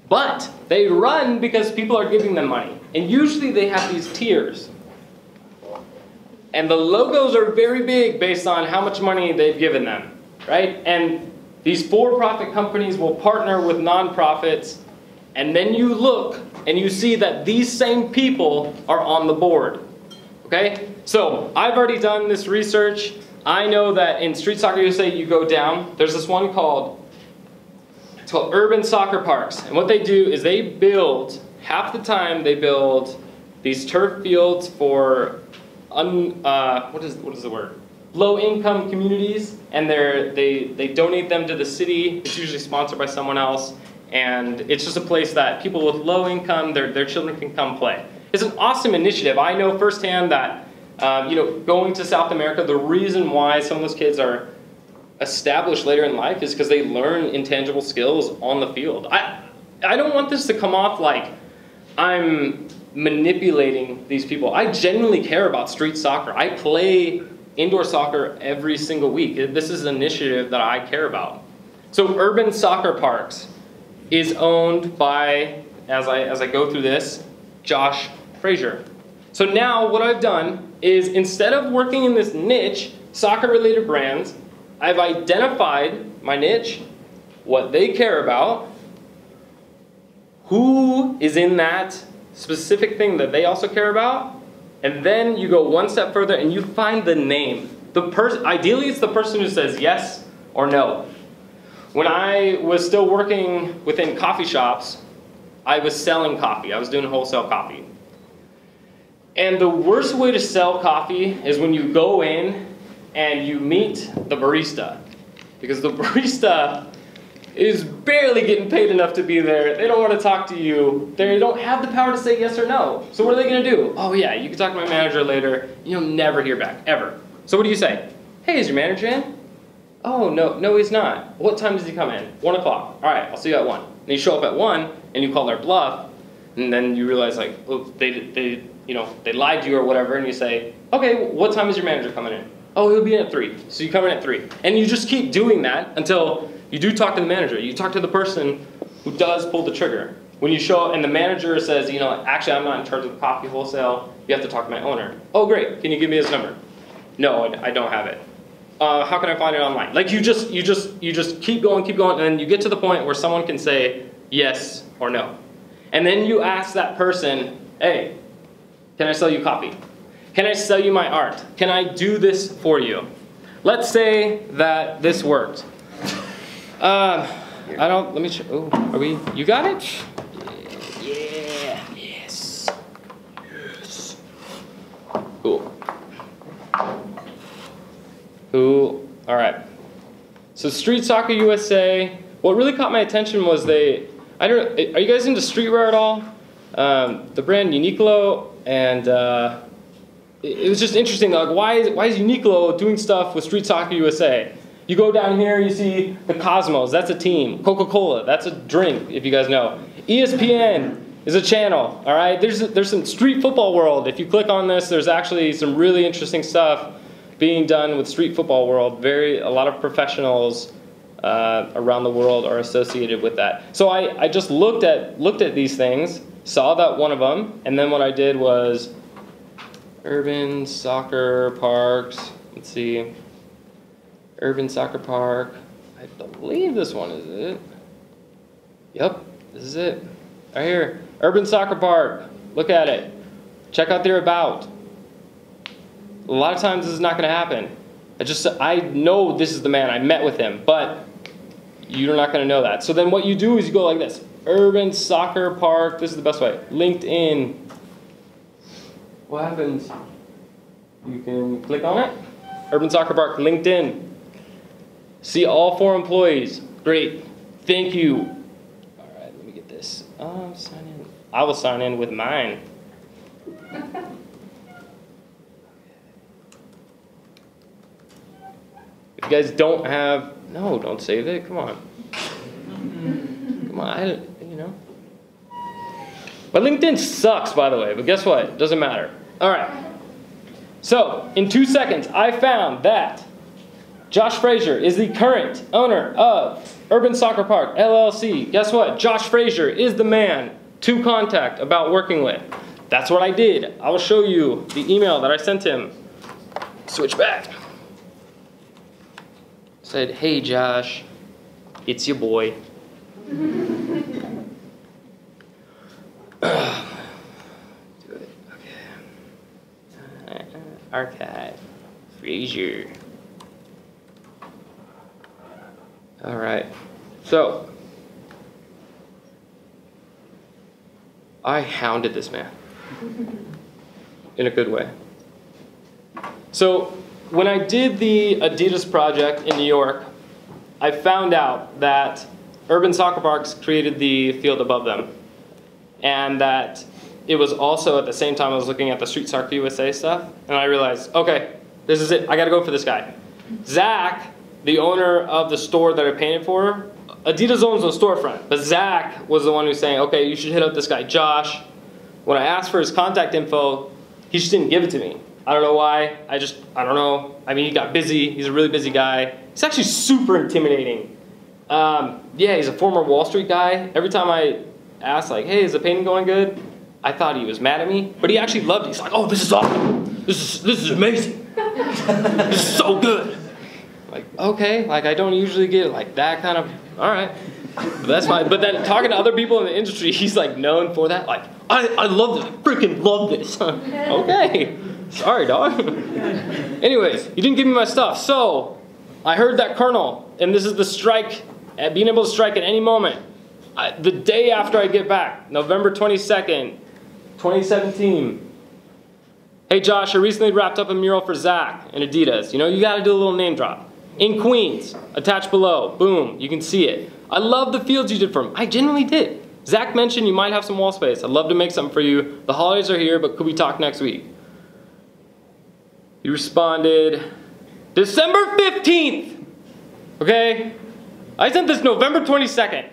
But they run because people are giving them money. And usually they have these tiers. And the logos are very big based on how much money they've given them, right? And these for-profit companies will partner with nonprofits, and then you look and you see that these same people are on the board, okay? So I've already done this research. I know that in Street Soccer USA, you go down. There's this one it's called Urban Soccer Parks. And what they do is they build, half the time they build these turf fields for what is the word? Low-income communities, and they donate them to the city. It's usually sponsored by someone else, and it's just a place that people with low income, their children can come play. It's an awesome initiative. I know firsthand that going to South America, the reason why some of those kids are established later in life is because they learn intangible skills on the field. I don't want this to come off like I'm manipulating these people. I genuinely care about street soccer. I play indoor soccer every single week. This is an initiative that I care about. So Urban Soccer Parks is owned by, as I go through this, Josh Frazier. So now what I've done is, instead of working in this niche, soccer-related brands, I've identified my niche, what they care about, who is in that specific thing that they also care about, and then you go one step further and you find the name. Ideally, it's the person who says yes or no. When I was still working within coffee shops, I was selling coffee. I was doing wholesale coffee. And the worst way to sell coffee is when you go in and you meet the barista. Because the barista is barely getting paid enough to be there. They don't want to talk to you. They don't have the power to say yes or no. So what are they going to do? Oh yeah, you can talk to my manager later. You'll never hear back, ever. So what do you say? Hey, is your manager in? Oh, no, he's not. What time does he come in? 1 o'clock. All right, I'll see you at 1. And you show up at 1, and you call their bluff, and then you realize, like, oh, they lied to you or whatever, and you say, okay, what time is your manager coming in? Oh, he'll be in at 3. So you come in at 3. And you just keep doing that until you do talk to the manager. You talk to the person who does pull the trigger. When you show up and the manager says, actually, I'm not in charge of the coffee wholesale. You have to talk to my owner. Oh, great. Can you give me his number? No, I don't have it. How can I find it online? Like, you just keep going, and then you get to the point where someone can say yes or no. And then you ask that person, hey, can I sell you coffee? Can I sell you my art? Can I do this for you? Let's say that this worked. Let me check. Oh, you got it? Yeah, yes. Cool. All right. So Street Soccer USA, what really caught my attention was are you guys into streetwear at all? The brand Uniqlo, and it was just interesting. Like, why is Uniqlo doing stuff with Street Soccer USA? You go down here, you see the Cosmos, that's a team. Coca-Cola, that's a drink, if you guys know. ESPN is a channel, all right? There's some Street Football World. If you click on this, there's actually some really interesting stuff being done with Street Football World. A lot of professionals around the world are associated with that. So I just looked at these things, saw that one of them, and then what I did was Urban Soccer Parks. Let's see. Urban Soccer Park. I believe this one is it. Yep, this is it. Right here. Urban Soccer Park. Look at it. Check out their about. A lot of times this is not going to happen. I know this is the man. I met with him. But you're not going to know that. So then what you do is you go like this. Urban Soccer Park. This is the best way. LinkedIn. What happens? You can click on it. Urban Soccer Park, LinkedIn. See all 4 employees. Great. Thank you. All right, let me get this. Sign in. I will sign in with mine. If you guys don't have, no, don't save it. Come on. Come on, you know. But LinkedIn sucks, by the way. But guess what? It doesn't matter. All right. So, in 2 seconds, I found that Josh Frazier is the current owner of Urban Soccer Park, LLC. Guess what? Josh Frazier is the man to contact about working with. That's what I did. I will show you the email that I sent him. Switch back. Said, hey Josh, it's your boy. Do it. Okay. Archive. Frazier. All right. So, I hounded this man in a good way. So, when I did the Adidas project in New York, I found out that Urban Soccer Parks created the field above them. And that it was also at the same time I was looking at the Street Soccer USA stuff, and I realized, okay, this is it. I gotta go for this guy. Zach, the owner of the store that I painted for, Adidas owns the storefront, but Zach was the one who's saying, okay, you should hit up this guy, Josh. When I asked for his contact info, he just didn't give it to me. I don't know why. I don't know. I mean, he got busy. He's a really busy guy. He's actually super intimidating. Yeah, he's a former Wall Street guy. Every time I asked, like, hey, is the painting going good? I thought he was mad at me, but he actually loved it. He's like, oh, this is awesome. This is amazing. This is so good. Like, okay, like I don't usually get like that kind of, all right. But that's fine. But then talking to other people in the industry, he's like known for that. Like, I love this. I freaking love this. Okay. Sorry, dog. Anyways, he didn't give me my stuff. So I heard that Colonel, and this is the strike, being able to strike at any moment. The day after I get back, November 22nd, 2017. Hey Josh, I recently wrapped up a mural for Zach and Adidas. You know, you gotta do a little name drop. In Queens, attached below, boom, you can see it. I love the fields you did for him. I genuinely did. Zach mentioned you might have some wall space. I'd love to make something for you. The holidays are here, but could we talk next week? He responded, December 15th, okay? I sent this November 22nd.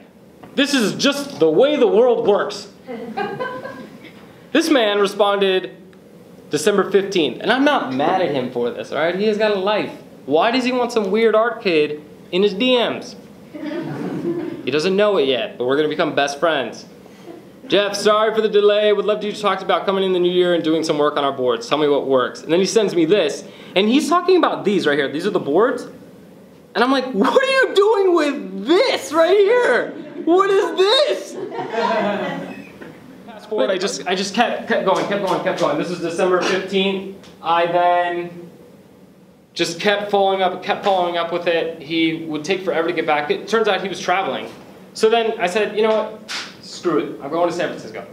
This is just the way the world works. This man responded December 15th, and I'm not mad at him for this, all right? He has got a life. Why does he want some weird art kid in his DMs? He doesn't know it yet, but we're gonna become best friends. Jeff, sorry for the delay. Would love to talk about coming in the new year and doing some work on our boards. Tell me what works. And then he sends me this, and he's talking about these right here. These are the boards. And I'm like, what are you doing with this right here? What is this? Fast forward, I just kept going. This is December 15th. I then just kept following up with it. He would take forever to get back. It turns out he was traveling. So then I said, you know what? Screw it. I'm going to San Francisco.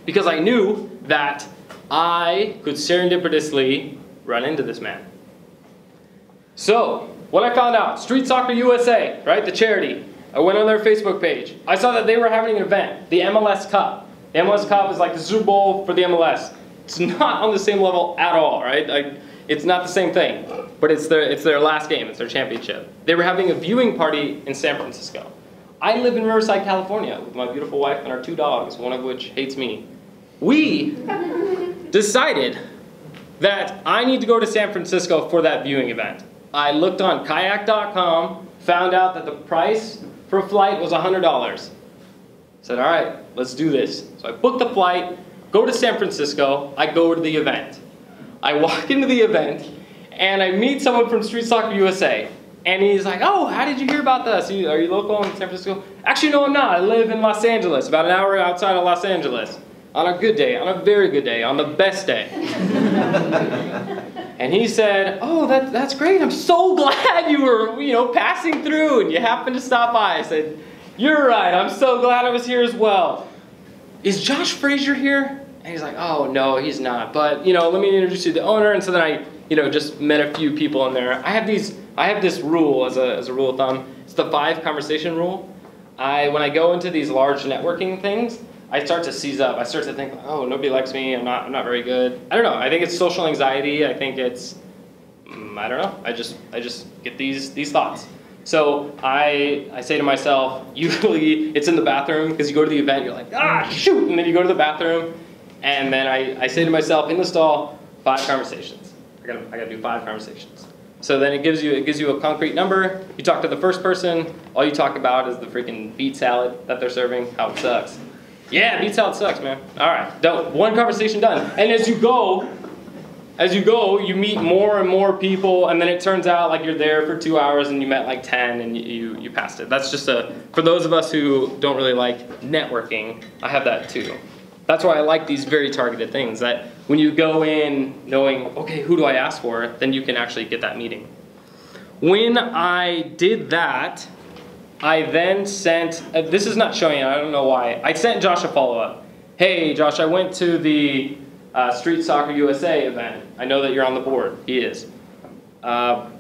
Because I knew that I could serendipitously run into this man. So, what I found out, Street Soccer USA, right, the charity, I went on their Facebook page. I saw that they were having an event, the MLS Cup. The MLS Cup is like the Super Bowl for the MLS. It's not on the same level at all, right? It's not the same thing, but it's their last game, it's their championship. They were having a viewing party in San Francisco. I live in Riverside, California with my beautiful wife and our 2 dogs, one of which hates me. We decided that I need to go to San Francisco for that viewing event. I looked on kayak.com, found out that the price for a flight was $100. Said, all right, let's do this. So I booked the flight, go to San Francisco, I go to the event. I walk into the event, and I meet someone from Street Soccer USA. And he's like, oh, how did you hear about this? Are you local in San Francisco? Actually, no, I'm not. I live in Los Angeles, about an hour outside of Los Angeles. On a good day, on a very good day, on the best day. And he said, oh, that's great. I'm so glad you were, you know, passing through and you happened to stop by. I said, you're right. I'm so glad I was here as well. Is Josh Frazier here? And he's like, oh, no, he's not. But, you know, let me introduce you to the owner. And so then I, you know, just met a few people in there. I have this rule as a rule of thumb. It's the 5 conversation rule. When I go into these large networking things, I start to seize up. I start to think, oh, nobody likes me. I'm not very good. I don't know. I think it's social anxiety. I think it's, I don't know. I just get these thoughts. So I say to myself, usually it's in the bathroom because you go to the event, you're like, ah, shoot, and then you go to the bathroom, and then I say to myself in the stall, 5 conversations. I gotta do 5 conversations. So then it gives you a concrete number. You talk to the first person. All you talk about is the freaking beet salad that they're serving. How it sucks. Yeah, beet salad sucks, man. All right, done. 1 conversation done. And as you go, you meet more and more people, and then it turns out like you're there for 2 hours and you met like 10 and you passed it. That's just for those of us who don't really like networking, I have that too. That's why I like these very targeted things, that when you go in knowing, okay, who do I ask for, then you can actually get that meeting. When I did that, I then sent, this is not showing, I don't know why, I sent Josh a follow-up. Hey, Josh, I went to the Street Soccer USA event. I know that you're on the board. He is. It's a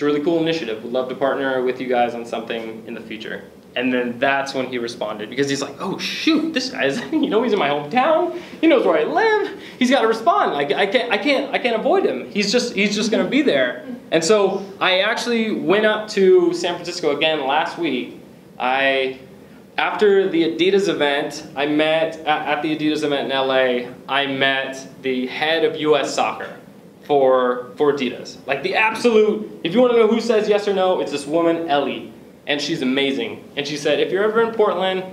really cool initiative. Would love to partner with you guys on something in the future. And then that's when he responded, because he's like, oh shoot, this guy's, you know, he's in my hometown. He knows where I live. He's got to respond. Like I can't avoid him. He's just going to be there. And so I actually went up to San Francisco again last week. After the Adidas event, I met, at the Adidas event in LA, I met the head of US soccer for Adidas. Like the absolute, if you want to know who says yes or no, it's this woman, Ellie. And she's amazing. And she said, if you're ever in Portland,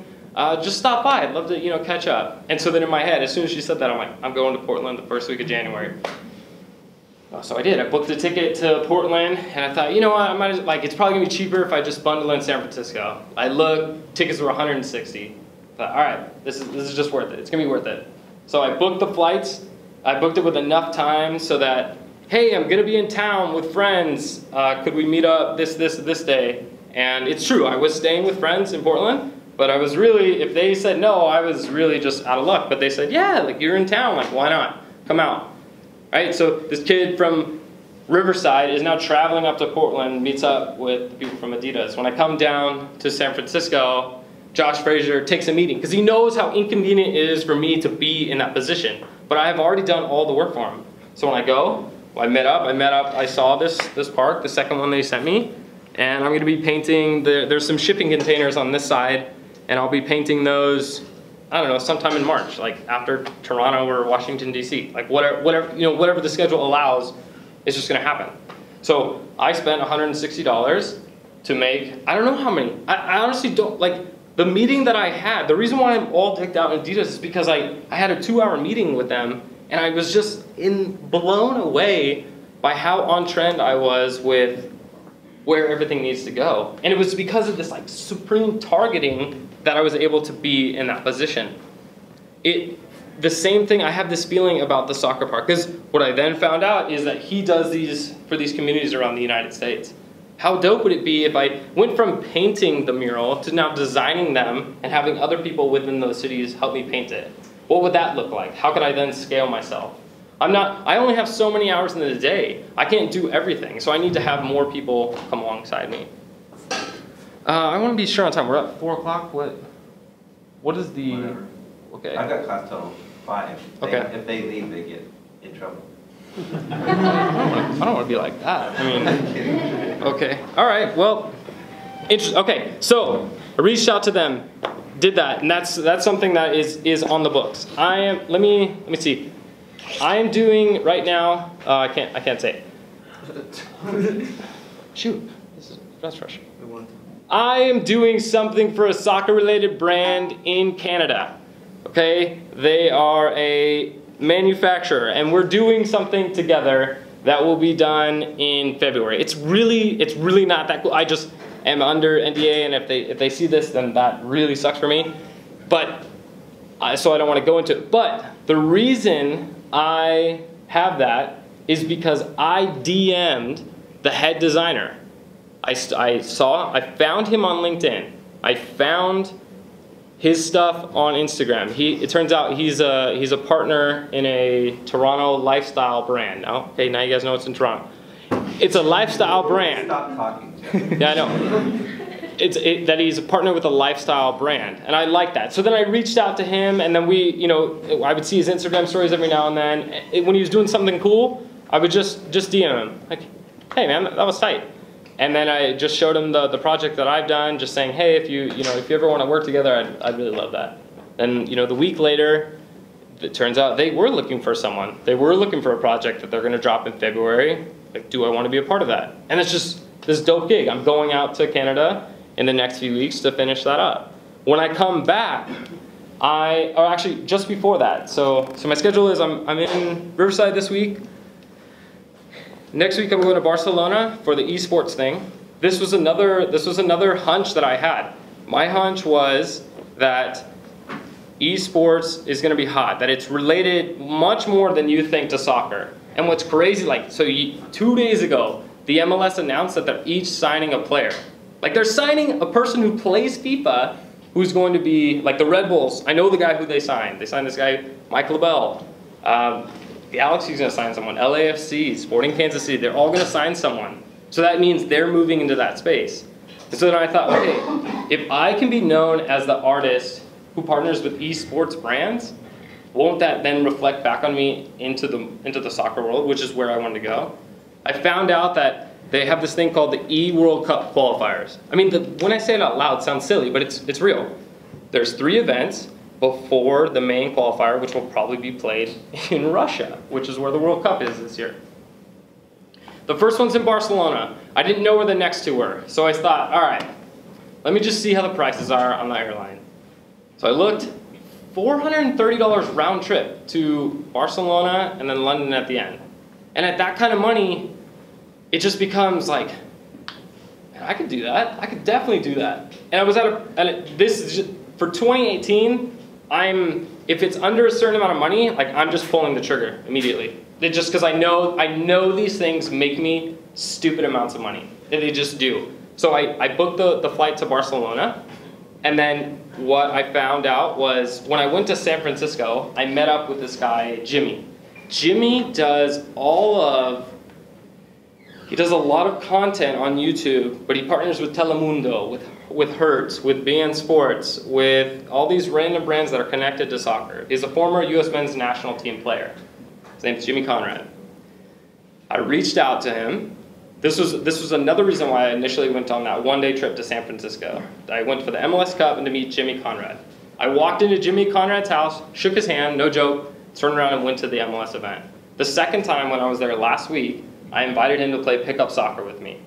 just stop by. I'd love to, you know, catch up. And so then in my head, as soon as she said that, I'm like, I'm going to Portland the first week of January. So I did. I booked a ticket to Portland, and I thought, you know what, it's probably gonna be cheaper if I just bundle in San Francisco. I looked, tickets were $160. I thought, all right, this is just worth it. It's gonna be worth it. So I booked the flights. I booked it with enough time so that, hey, I'm gonna be in town with friends. Could we meet up this day? And it's true, I was staying with friends in Portland, but I was really, if they said no, I was really just out of luck. But they said, yeah, like you're in town, like why not? Come out. Right? So this kid from Riverside is now traveling up to Portland, meets up with people from Adidas. When I come down to San Francisco, Josh Frazier takes a meeting because he knows how inconvenient it is for me to be in that position. But I have already done all the work for him. So when I go, I met up, I saw this park, the second one they sent me, and I'm gonna be painting, there's some shipping containers on this side, and I'll be painting those, I don't know, sometime in March, like after Toronto or Washington, D.C. Like whatever the schedule allows, it's just gonna happen. So I spent $160 to make, I don't know how many. I honestly don't, like the meeting that I had, the reason why I'm all decked out in Adidas is because I had a 2-hour meeting with them, and I was just blown away by how on trend I was with where everything needs to go. And it was because of this like supreme targeting that I was able to be in that position. The same thing, I have this feeling about the soccer park, because what I then found out is that he does these for these communities around the United States. How dope would it be if I went from painting the mural to now designing them and having other people within those cities help me paint it? What would that look like? How could I then scale myself? I only have so many hours in the day. I can't do everything, so I need to have more people come alongside me. I want to be sure on time. We're at 4 o'clock. What is the? Whatever. Okay. I've got class till 5. Okay. If they leave, they get in trouble. I don't want to be like that. I mean, I'm kidding. okay. All right. Well, okay. So I reached out to them, did that, and that's something that is on the books. Let me see. I am doing right now. I can't say it. Shoot. That's fresh. I am doing something for a soccer-related brand in Canada. Okay, they are a manufacturer, and we're doing something together that will be done in February. It's really not that cool. I just am under NDA, and if they see this, then that really sucks for me. But so I don't want to go into it. But the reason I have that is because I DM'd the head designer. I found him on LinkedIn. I found his stuff on Instagram. It turns out he's a partner in a Toronto lifestyle brand. Now you guys know it's in Toronto. It's a lifestyle brand. Stop talking, Jeff. Yeah, I know. That he's a partner with a lifestyle brand, and I like that. So then I reached out to him, and then I would see his Instagram stories every now and then. When he was doing something cool, I would just DM him, like, hey man, that was tight. And then I just showed him the project that I've done, just saying, hey, if you ever want to work together, I'd really love that. And the week later, it turns out they were looking for someone. They were looking for a project that they're going to drop in February. Like, do I want to be a part of that? And it's just this dope gig. I'm going out to Canada in the next few weeks to finish that up. When I come back, actually just before that, so my schedule is I'm in Riverside this week. Next week I'm going to Barcelona for the esports thing. This was another hunch that I had. My hunch was that esports is going to be hot, that it's related much more than you think to soccer. And what's crazy, 2 days ago, the MLS announced that they're each signing a player. Like, they're signing a person who plays FIFA, who's going to be, like the Red Bulls. I know the guy who they signed. They signed this guy, Mike LaBelle. Galaxy's going to sign someone. LAFC, Sporting Kansas City, they're all going to sign someone. So that means they're moving into that space. And so then I thought, okay, if I can be known as the artist who partners with esports brands, won't that then reflect back on me into the soccer world, which is where I wanted to go? I found out that they have this thing called the E-World Cup qualifiers. I mean, when I say it out loud, it sounds silly, but it's real. There's 3 events before the main qualifier, which will probably be played in Russia, which is where the World Cup is this year. The first one's in Barcelona. I didn't know where the next 2 were, so I thought, all right, let me just see how the prices are on the airline. So I looked, $430 round trip to Barcelona and then London at the end. And at that kind of money, it just becomes like, man, I could do that. I could definitely do that. And I was this is just, for 2018, if it's under a certain amount of money, like, I'm just pulling the trigger immediately. Just because I know these things make me stupid amounts of money. They just do. So I booked the flight to Barcelona, and then what I found out was when I went to San Francisco, I met up with this guy, Jimmy. Jimmy does he does a lot of content on YouTube, but he partners with Telemundo, with Hertz, with BN Sports, with all these random brands that are connected to soccer. He's a former US men's national team player. His name's Jimmy Conrad. I reached out to him. This was another reason why I initially went on that one-day trip to San Francisco. I went for the MLS Cup and to meet Jimmy Conrad. I walked into Jimmy Conrad's house, shook his hand, no joke, turned around and went to the MLS event. The second time when I was there last week, I invited him to play pickup soccer with me.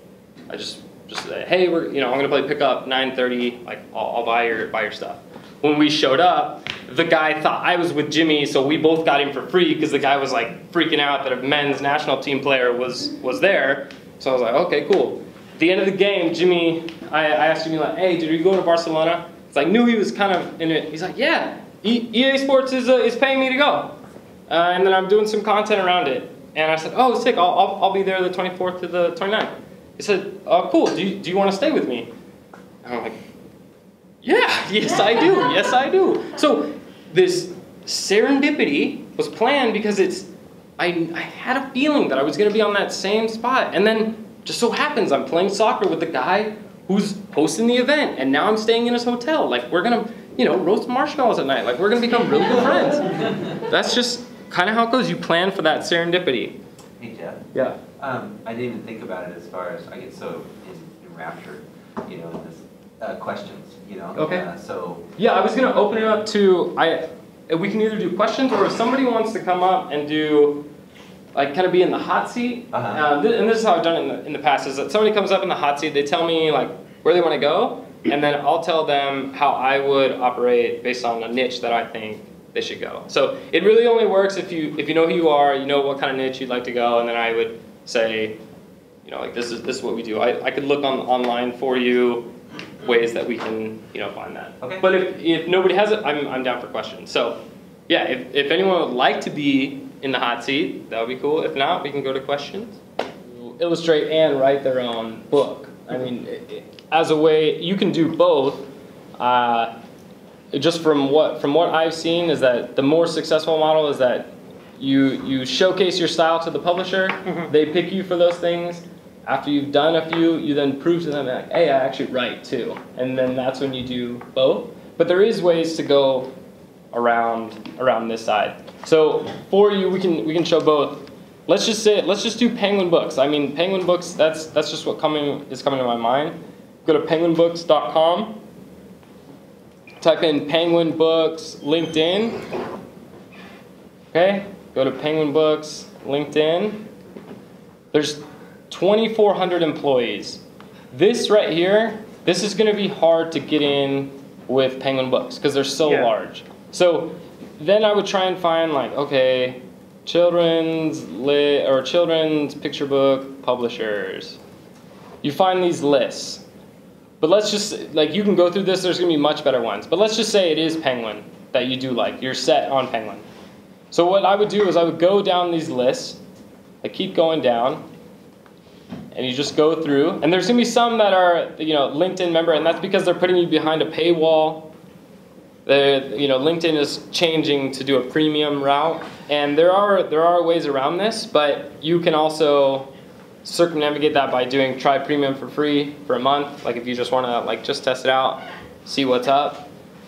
I just said, hey, I'm gonna play pickup 9:30. Like, I'll buy your stuff. When we showed up, the guy thought I was with Jimmy, so we both got in for free because the guy was like freaking out that a men's national team player was there. So I was like, okay, cool. At the end of the game, Jimmy, I asked Jimmy, like, hey, did you go to Barcelona? Because I knew he was kind of in it. He's like, yeah, EA Sports is paying me to go, and then I'm doing some content around it. And I said, oh, sick, I'll be there the 24th to the 29th. He said, oh, cool, do you want to stay with me? And I'm like, yeah, yes I do, yes I do. So this serendipity was planned because I had a feeling that I was going to be on that same spot. And then just so happens I'm playing soccer with the guy who's hosting the event. And now I'm staying in his hotel. Like, we're going to, roast marshmallows at night. Like, we're going to become really good friends. That's just kind of how it goes. You plan for that serendipity. Hey, Jeff. Yeah. I didn't even think about it as far as I get so enraptured, in this questions, Okay. So. Yeah, I was going to open it up to, we can either do questions, or if somebody wants to come up and do, like, kind of be in the hot seat. And this is how I've done it in the past, is that somebody comes up in the hot seat, they tell me, like, where they want to go, and then I'll tell them how I would operate based on a niche that I think they should go. So it really only works if you know who you are, you know what kind of niche you'd like to go, and then I would say, like, this is what we do. I could look online for you ways that we can find that. Okay. But if nobody has it, I'm down for questions. So yeah, if anyone would like to be in the hot seat. That would be cool. If not, we can go to questions. Illustrate and write their own book. I mean, as a way, you can do both. Just from what I've seen is that the more successful model is that you showcase your style to the publisher. They pick you for those things. After you've done a few, you then prove to them that, hey, I actually write too. And then that's when you do both. But there is ways to go around this side. So for you, we can show both. Let's just do Penguin Books. I mean, Penguin Books, that's just what is coming to my mind. Go to penguinbooks.com. Type in Penguin Books LinkedIn. Okay, go to Penguin Books LinkedIn. There's 2,400 employees. This right here, this is going to be hard to get in with Penguin Books because they're so large. So then I would try and find like, okay, children's picture book publishers. You find these lists. But let's just, like, you can go through this, there's going to be much better ones. But let's just say it is Penguin that you do like. You're set on Penguin. So what I would do is I would go down these lists. I keep going down. And you just go through. And there's going to be some that are, LinkedIn member, and that's because they're putting you behind a paywall. LinkedIn is changing to do a premium route. And there are ways around this, but you can also circumnavigate that by doing try premium for free for a month. Like if you just want to just test it out, see what's up.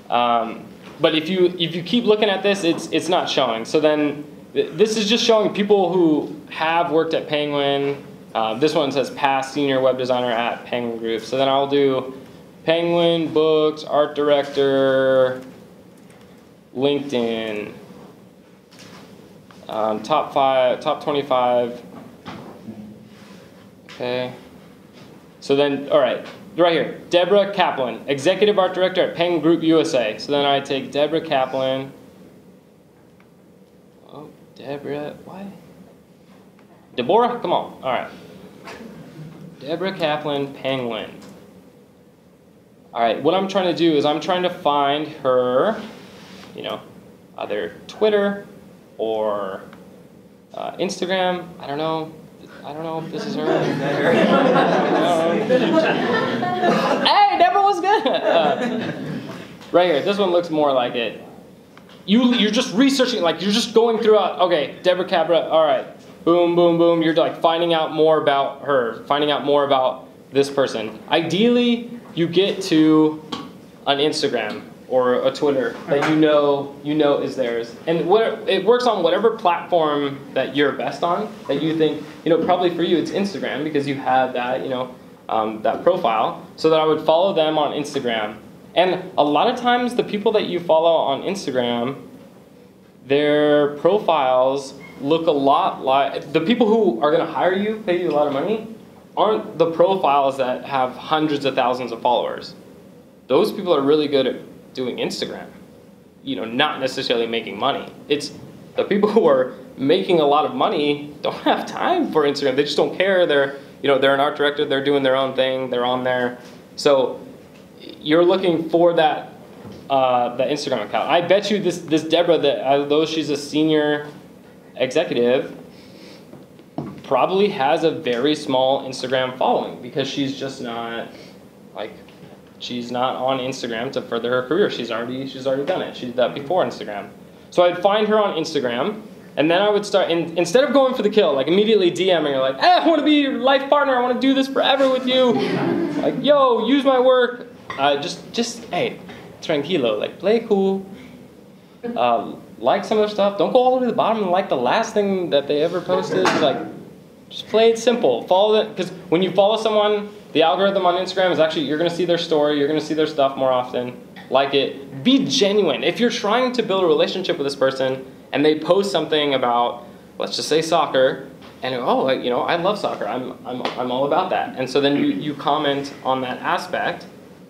But if you keep looking at this, it's not showing. So then this is just showing people who have worked at Penguin. This one says past senior web designer at Penguin Group. So then I'll do Penguin Books, art director, LinkedIn, top 25. Okay. So then, all right, right here, Deborah Kaplan, executive art director at Penguin Group USA. So then I take Deborah Kaplan. Oh, Deborah, why? Deborah, come on. All right. Deborah Kaplan, Penguin. All right, what I'm trying to do is I'm trying to find her, either Twitter or Instagram. I don't know if this is her. Hey, Deborah, what's good? Right here, this one looks more like it. You're just researching, like you're just going throughout. Okay, Deborah Capra. All right, boom, boom, boom. You're like finding out more about her, finding out more about this person. Ideally, you get to an Instagram or a Twitter that you know is theirs, and it works on whatever platform that you're best on. That you think, probably for you it's Instagram because you have that, that profile. So that I would follow them on Instagram, and a lot of times the people that you follow on Instagram, their profiles look a lot like the people who are going to hire you, pay you a lot of money, aren't the profiles that have hundreds of thousands of followers. Those people are really good at doing Instagram, not necessarily making money. It's the people who are making a lot of money don't have time for Instagram. They just don't care. They're an art director. They're doing their own thing. They're on there. So you're looking for that the Instagram account. I bet you this Deborah, that although she's a senior executive, probably has a very small Instagram following because she's just not she's not on Instagram to further her career. She's already done it. She did that before Instagram. So I'd find her on Instagram, and then I would start, instead of going for the kill, like immediately DMing her, like, hey, I want to be your life partner. I want to do this forever with you. Like, yo, use my work. Just hey, tranquilo, like play cool. Like some of their stuff. Don't go all the way to the bottom and like the last thing that they ever posted. Like, just play it simple. Follow it, because when you follow someone, the algorithm on Instagram is actually, you're going to see their story, you're going to see their stuff more often. Like it. Be genuine. If you're trying to build a relationship with this person and they post something about, let's just say soccer, and I love soccer. I'm all about that. And so then you comment on that aspect,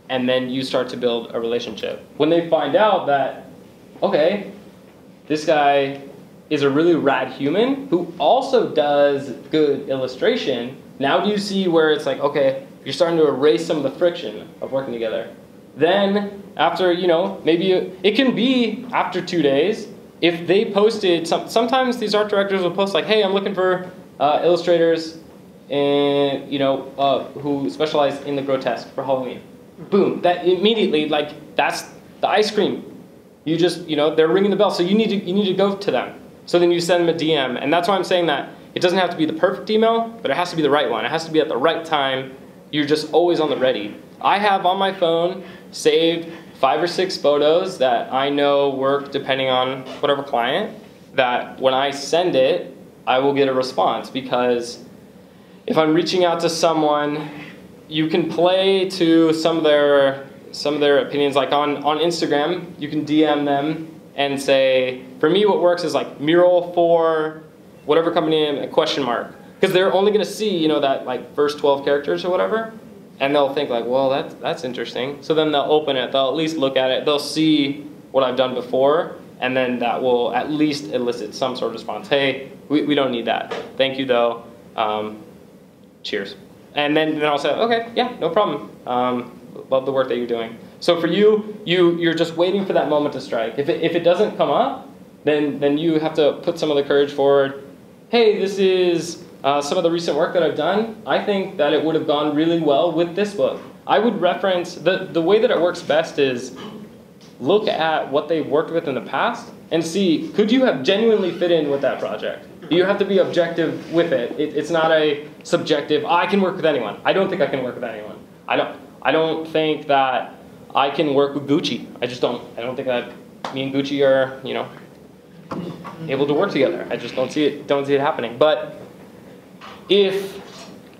and then you start to build a relationship. When they find out that, okay, this guy is a really rad human who also does good illustration, now do you see where it's like, okay, you're starting to erase some of the friction of working together. Then after, maybe it can be after 2 days, if they posted, sometimes these art directors will post like, hey, I'm looking for illustrators and who specialize in the grotesque for Halloween. Boom, that immediately, like, that's the ice cream. You just, they're ringing the bell, so you need to go to them. So then you send them a DM, and that's why I'm saying that it doesn't have to be the perfect email, but it has to be the right one. It has to be at the right time. You're just always on the ready. I have on my phone saved 5 or 6 photos that I know work depending on whatever client, that when I send it, I will get a response, because if I'm reaching out to someone, you can play to some of their opinions. Like on Instagram, you can DM them and say, for me what works is like mural for whatever company name, a question mark. Because they're only gonna see, that like first 12 characters or whatever, and they'll think like, well, that's interesting. So then they'll open it, they'll at least look at it, they'll see what I've done before, and then that will at least elicit some sort of response. Hey, we don't need that. Thank you though, cheers. And then I'll say, okay, yeah, no problem. Love the work that you're doing. So for you're just waiting for that moment to strike. If it doesn't come up, then you have to put some of the courage forward. Hey, this is some of the recent work that I've done. I think that it would have gone really well with this book. I would reference, the way that it works best is look at what they've worked with in the past and see, could you have genuinely fit in with that project? You have to be objective with it. It's not a subjective, I can work with anyone. I don't think I can work with anyone. I don't think that I can work with Gucci. I don't think that me and Gucci are, able to work together. I just don't see it happening. But if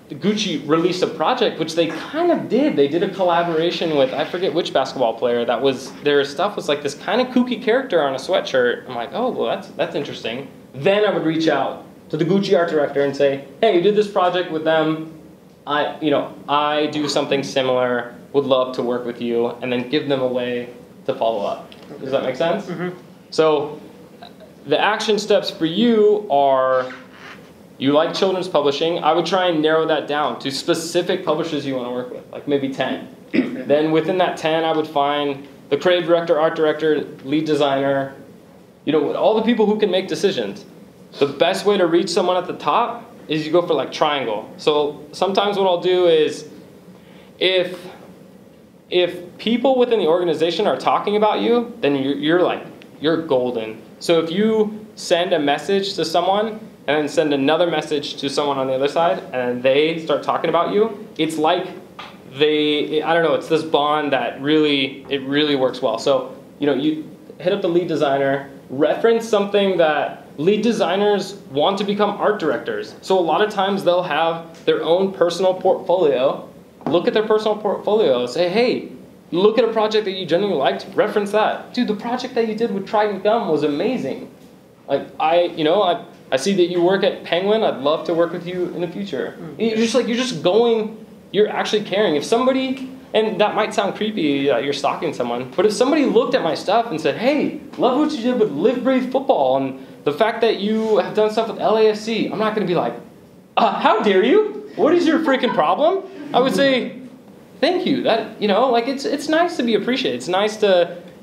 Gucci released a project, which they kind of did, they did a collaboration with, I forget which basketball player, their stuff was like this kind of kooky character on a sweatshirt. I'm like, oh, well, that's interesting. Then I would reach out to the Gucci art director and say, hey, you did this project with them. I do something similar, would love to work with you, and then give them a way to follow up. Does that make sense? Mm-hmm. So the action steps for you are, you like children's publishing. I would try and narrow that down to specific publishers you want to work with, like maybe 10. Then within that 10, I would find the creative director, art director, lead designer, all the people who can make decisions. The best way to reach someone at the top is you go for like triangle. So sometimes what I'll do is, if people within the organization are talking about you, then you're golden. So if you send a message to someone and then send another message to someone on the other side, and they start talking about you, it's like it's this bond that really works well. So, you hit up the lead designer, reference something that lead designers want to become art directors. So a lot of times they'll have their own personal portfolio. Look at their personal portfolio, say, hey, look at a project that you genuinely liked, reference that. Dude, the project that you did with Trident Gum was amazing. Like, I see that you work at Penguin, I'd love to work with you in the future. You're actually caring. If somebody, and that might sound creepy that you're stalking someone, but if somebody looked at my stuff and said, hey, love what you did with Live Breathe Football, and the fact that you have done stuff with LAFC, I'm not gonna be like, how dare you? What is your freaking problem? I would say, thank you. That, it's nice to be appreciated. It's nice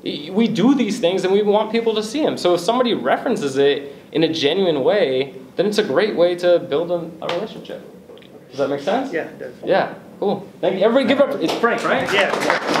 we do these things and we want people to see them. So if somebody references it in a genuine way, then it's a great way to build a relationship. Does that make sense? Yeah, it does. Yeah, cool. Thank you. Everybody give up. It's Frank, right? Yeah.